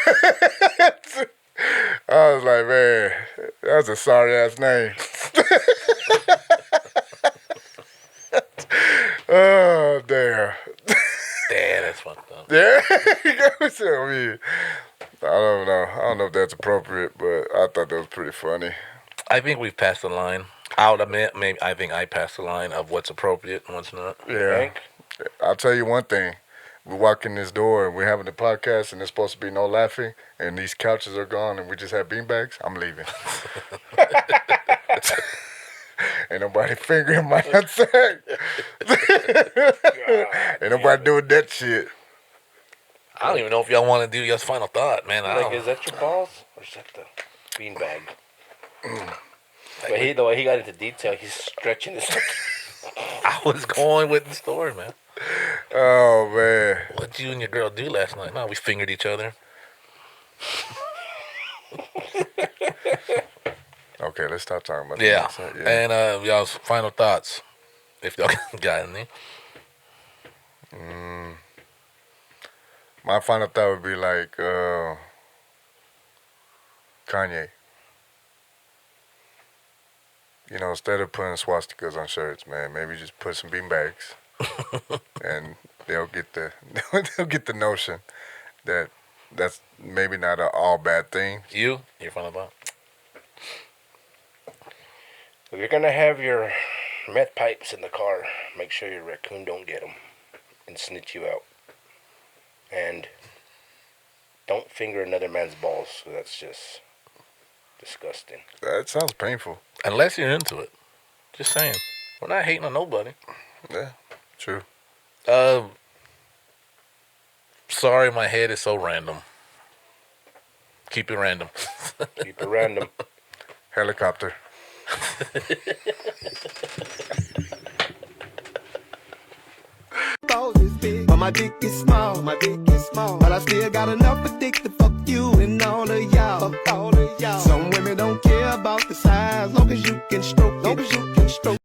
[SPEAKER 3] I was like, man, that's a sorry ass name. Oh, damn.
[SPEAKER 2] Damn, that's fucked up.
[SPEAKER 3] Yeah. I mean, I don't know. I don't know if that's appropriate, but I thought that was pretty funny.
[SPEAKER 2] I think we've passed the line. I'll admit, maybe I think I passed the line of what's appropriate and what's not.
[SPEAKER 3] Yeah. I'll tell you one thing. We walk in this door and we're having a podcast and there's supposed to be no laughing and these couches are gone and we just have beanbags. I'm leaving. Ain't nobody fingering my nutsack. Ain't nobody doing that shit.
[SPEAKER 2] I don't even know if y'all want to do your final thought, man.
[SPEAKER 4] Like, is that your balls or is that the beanbag? But the way he got into detail, he's stretching his.
[SPEAKER 2] I was going with the story, man.
[SPEAKER 3] Oh, man.
[SPEAKER 2] What'd you and your girl do last night? No, we fingered each other.
[SPEAKER 3] Okay, let's stop talking about
[SPEAKER 2] Yeah.
[SPEAKER 3] that.
[SPEAKER 2] And y'all's final thoughts, if y'all got any.
[SPEAKER 3] My final thought would be like Kanye. You know, instead of putting swastikas on shirts, man, maybe just put some beanbags, and they'll get the notion that that's maybe not an all bad thing.
[SPEAKER 2] Your final thought.
[SPEAKER 4] If you're gonna have your meth pipes in the car, make sure your raccoon don't get them and snitch you out. And don't finger another man's balls, because that's just disgusting.
[SPEAKER 3] That sounds painful.
[SPEAKER 2] Unless you're into it. Just saying. We're not hating on nobody.
[SPEAKER 3] Yeah, true.
[SPEAKER 2] Sorry, my head is so random. Keep it random.
[SPEAKER 4] Keep it random.
[SPEAKER 3] Helicopter.
[SPEAKER 5] But my dick is small, but I still got enough for dick to fuck you and all of y'all. Some women don't care about the size, long as you can stroke it.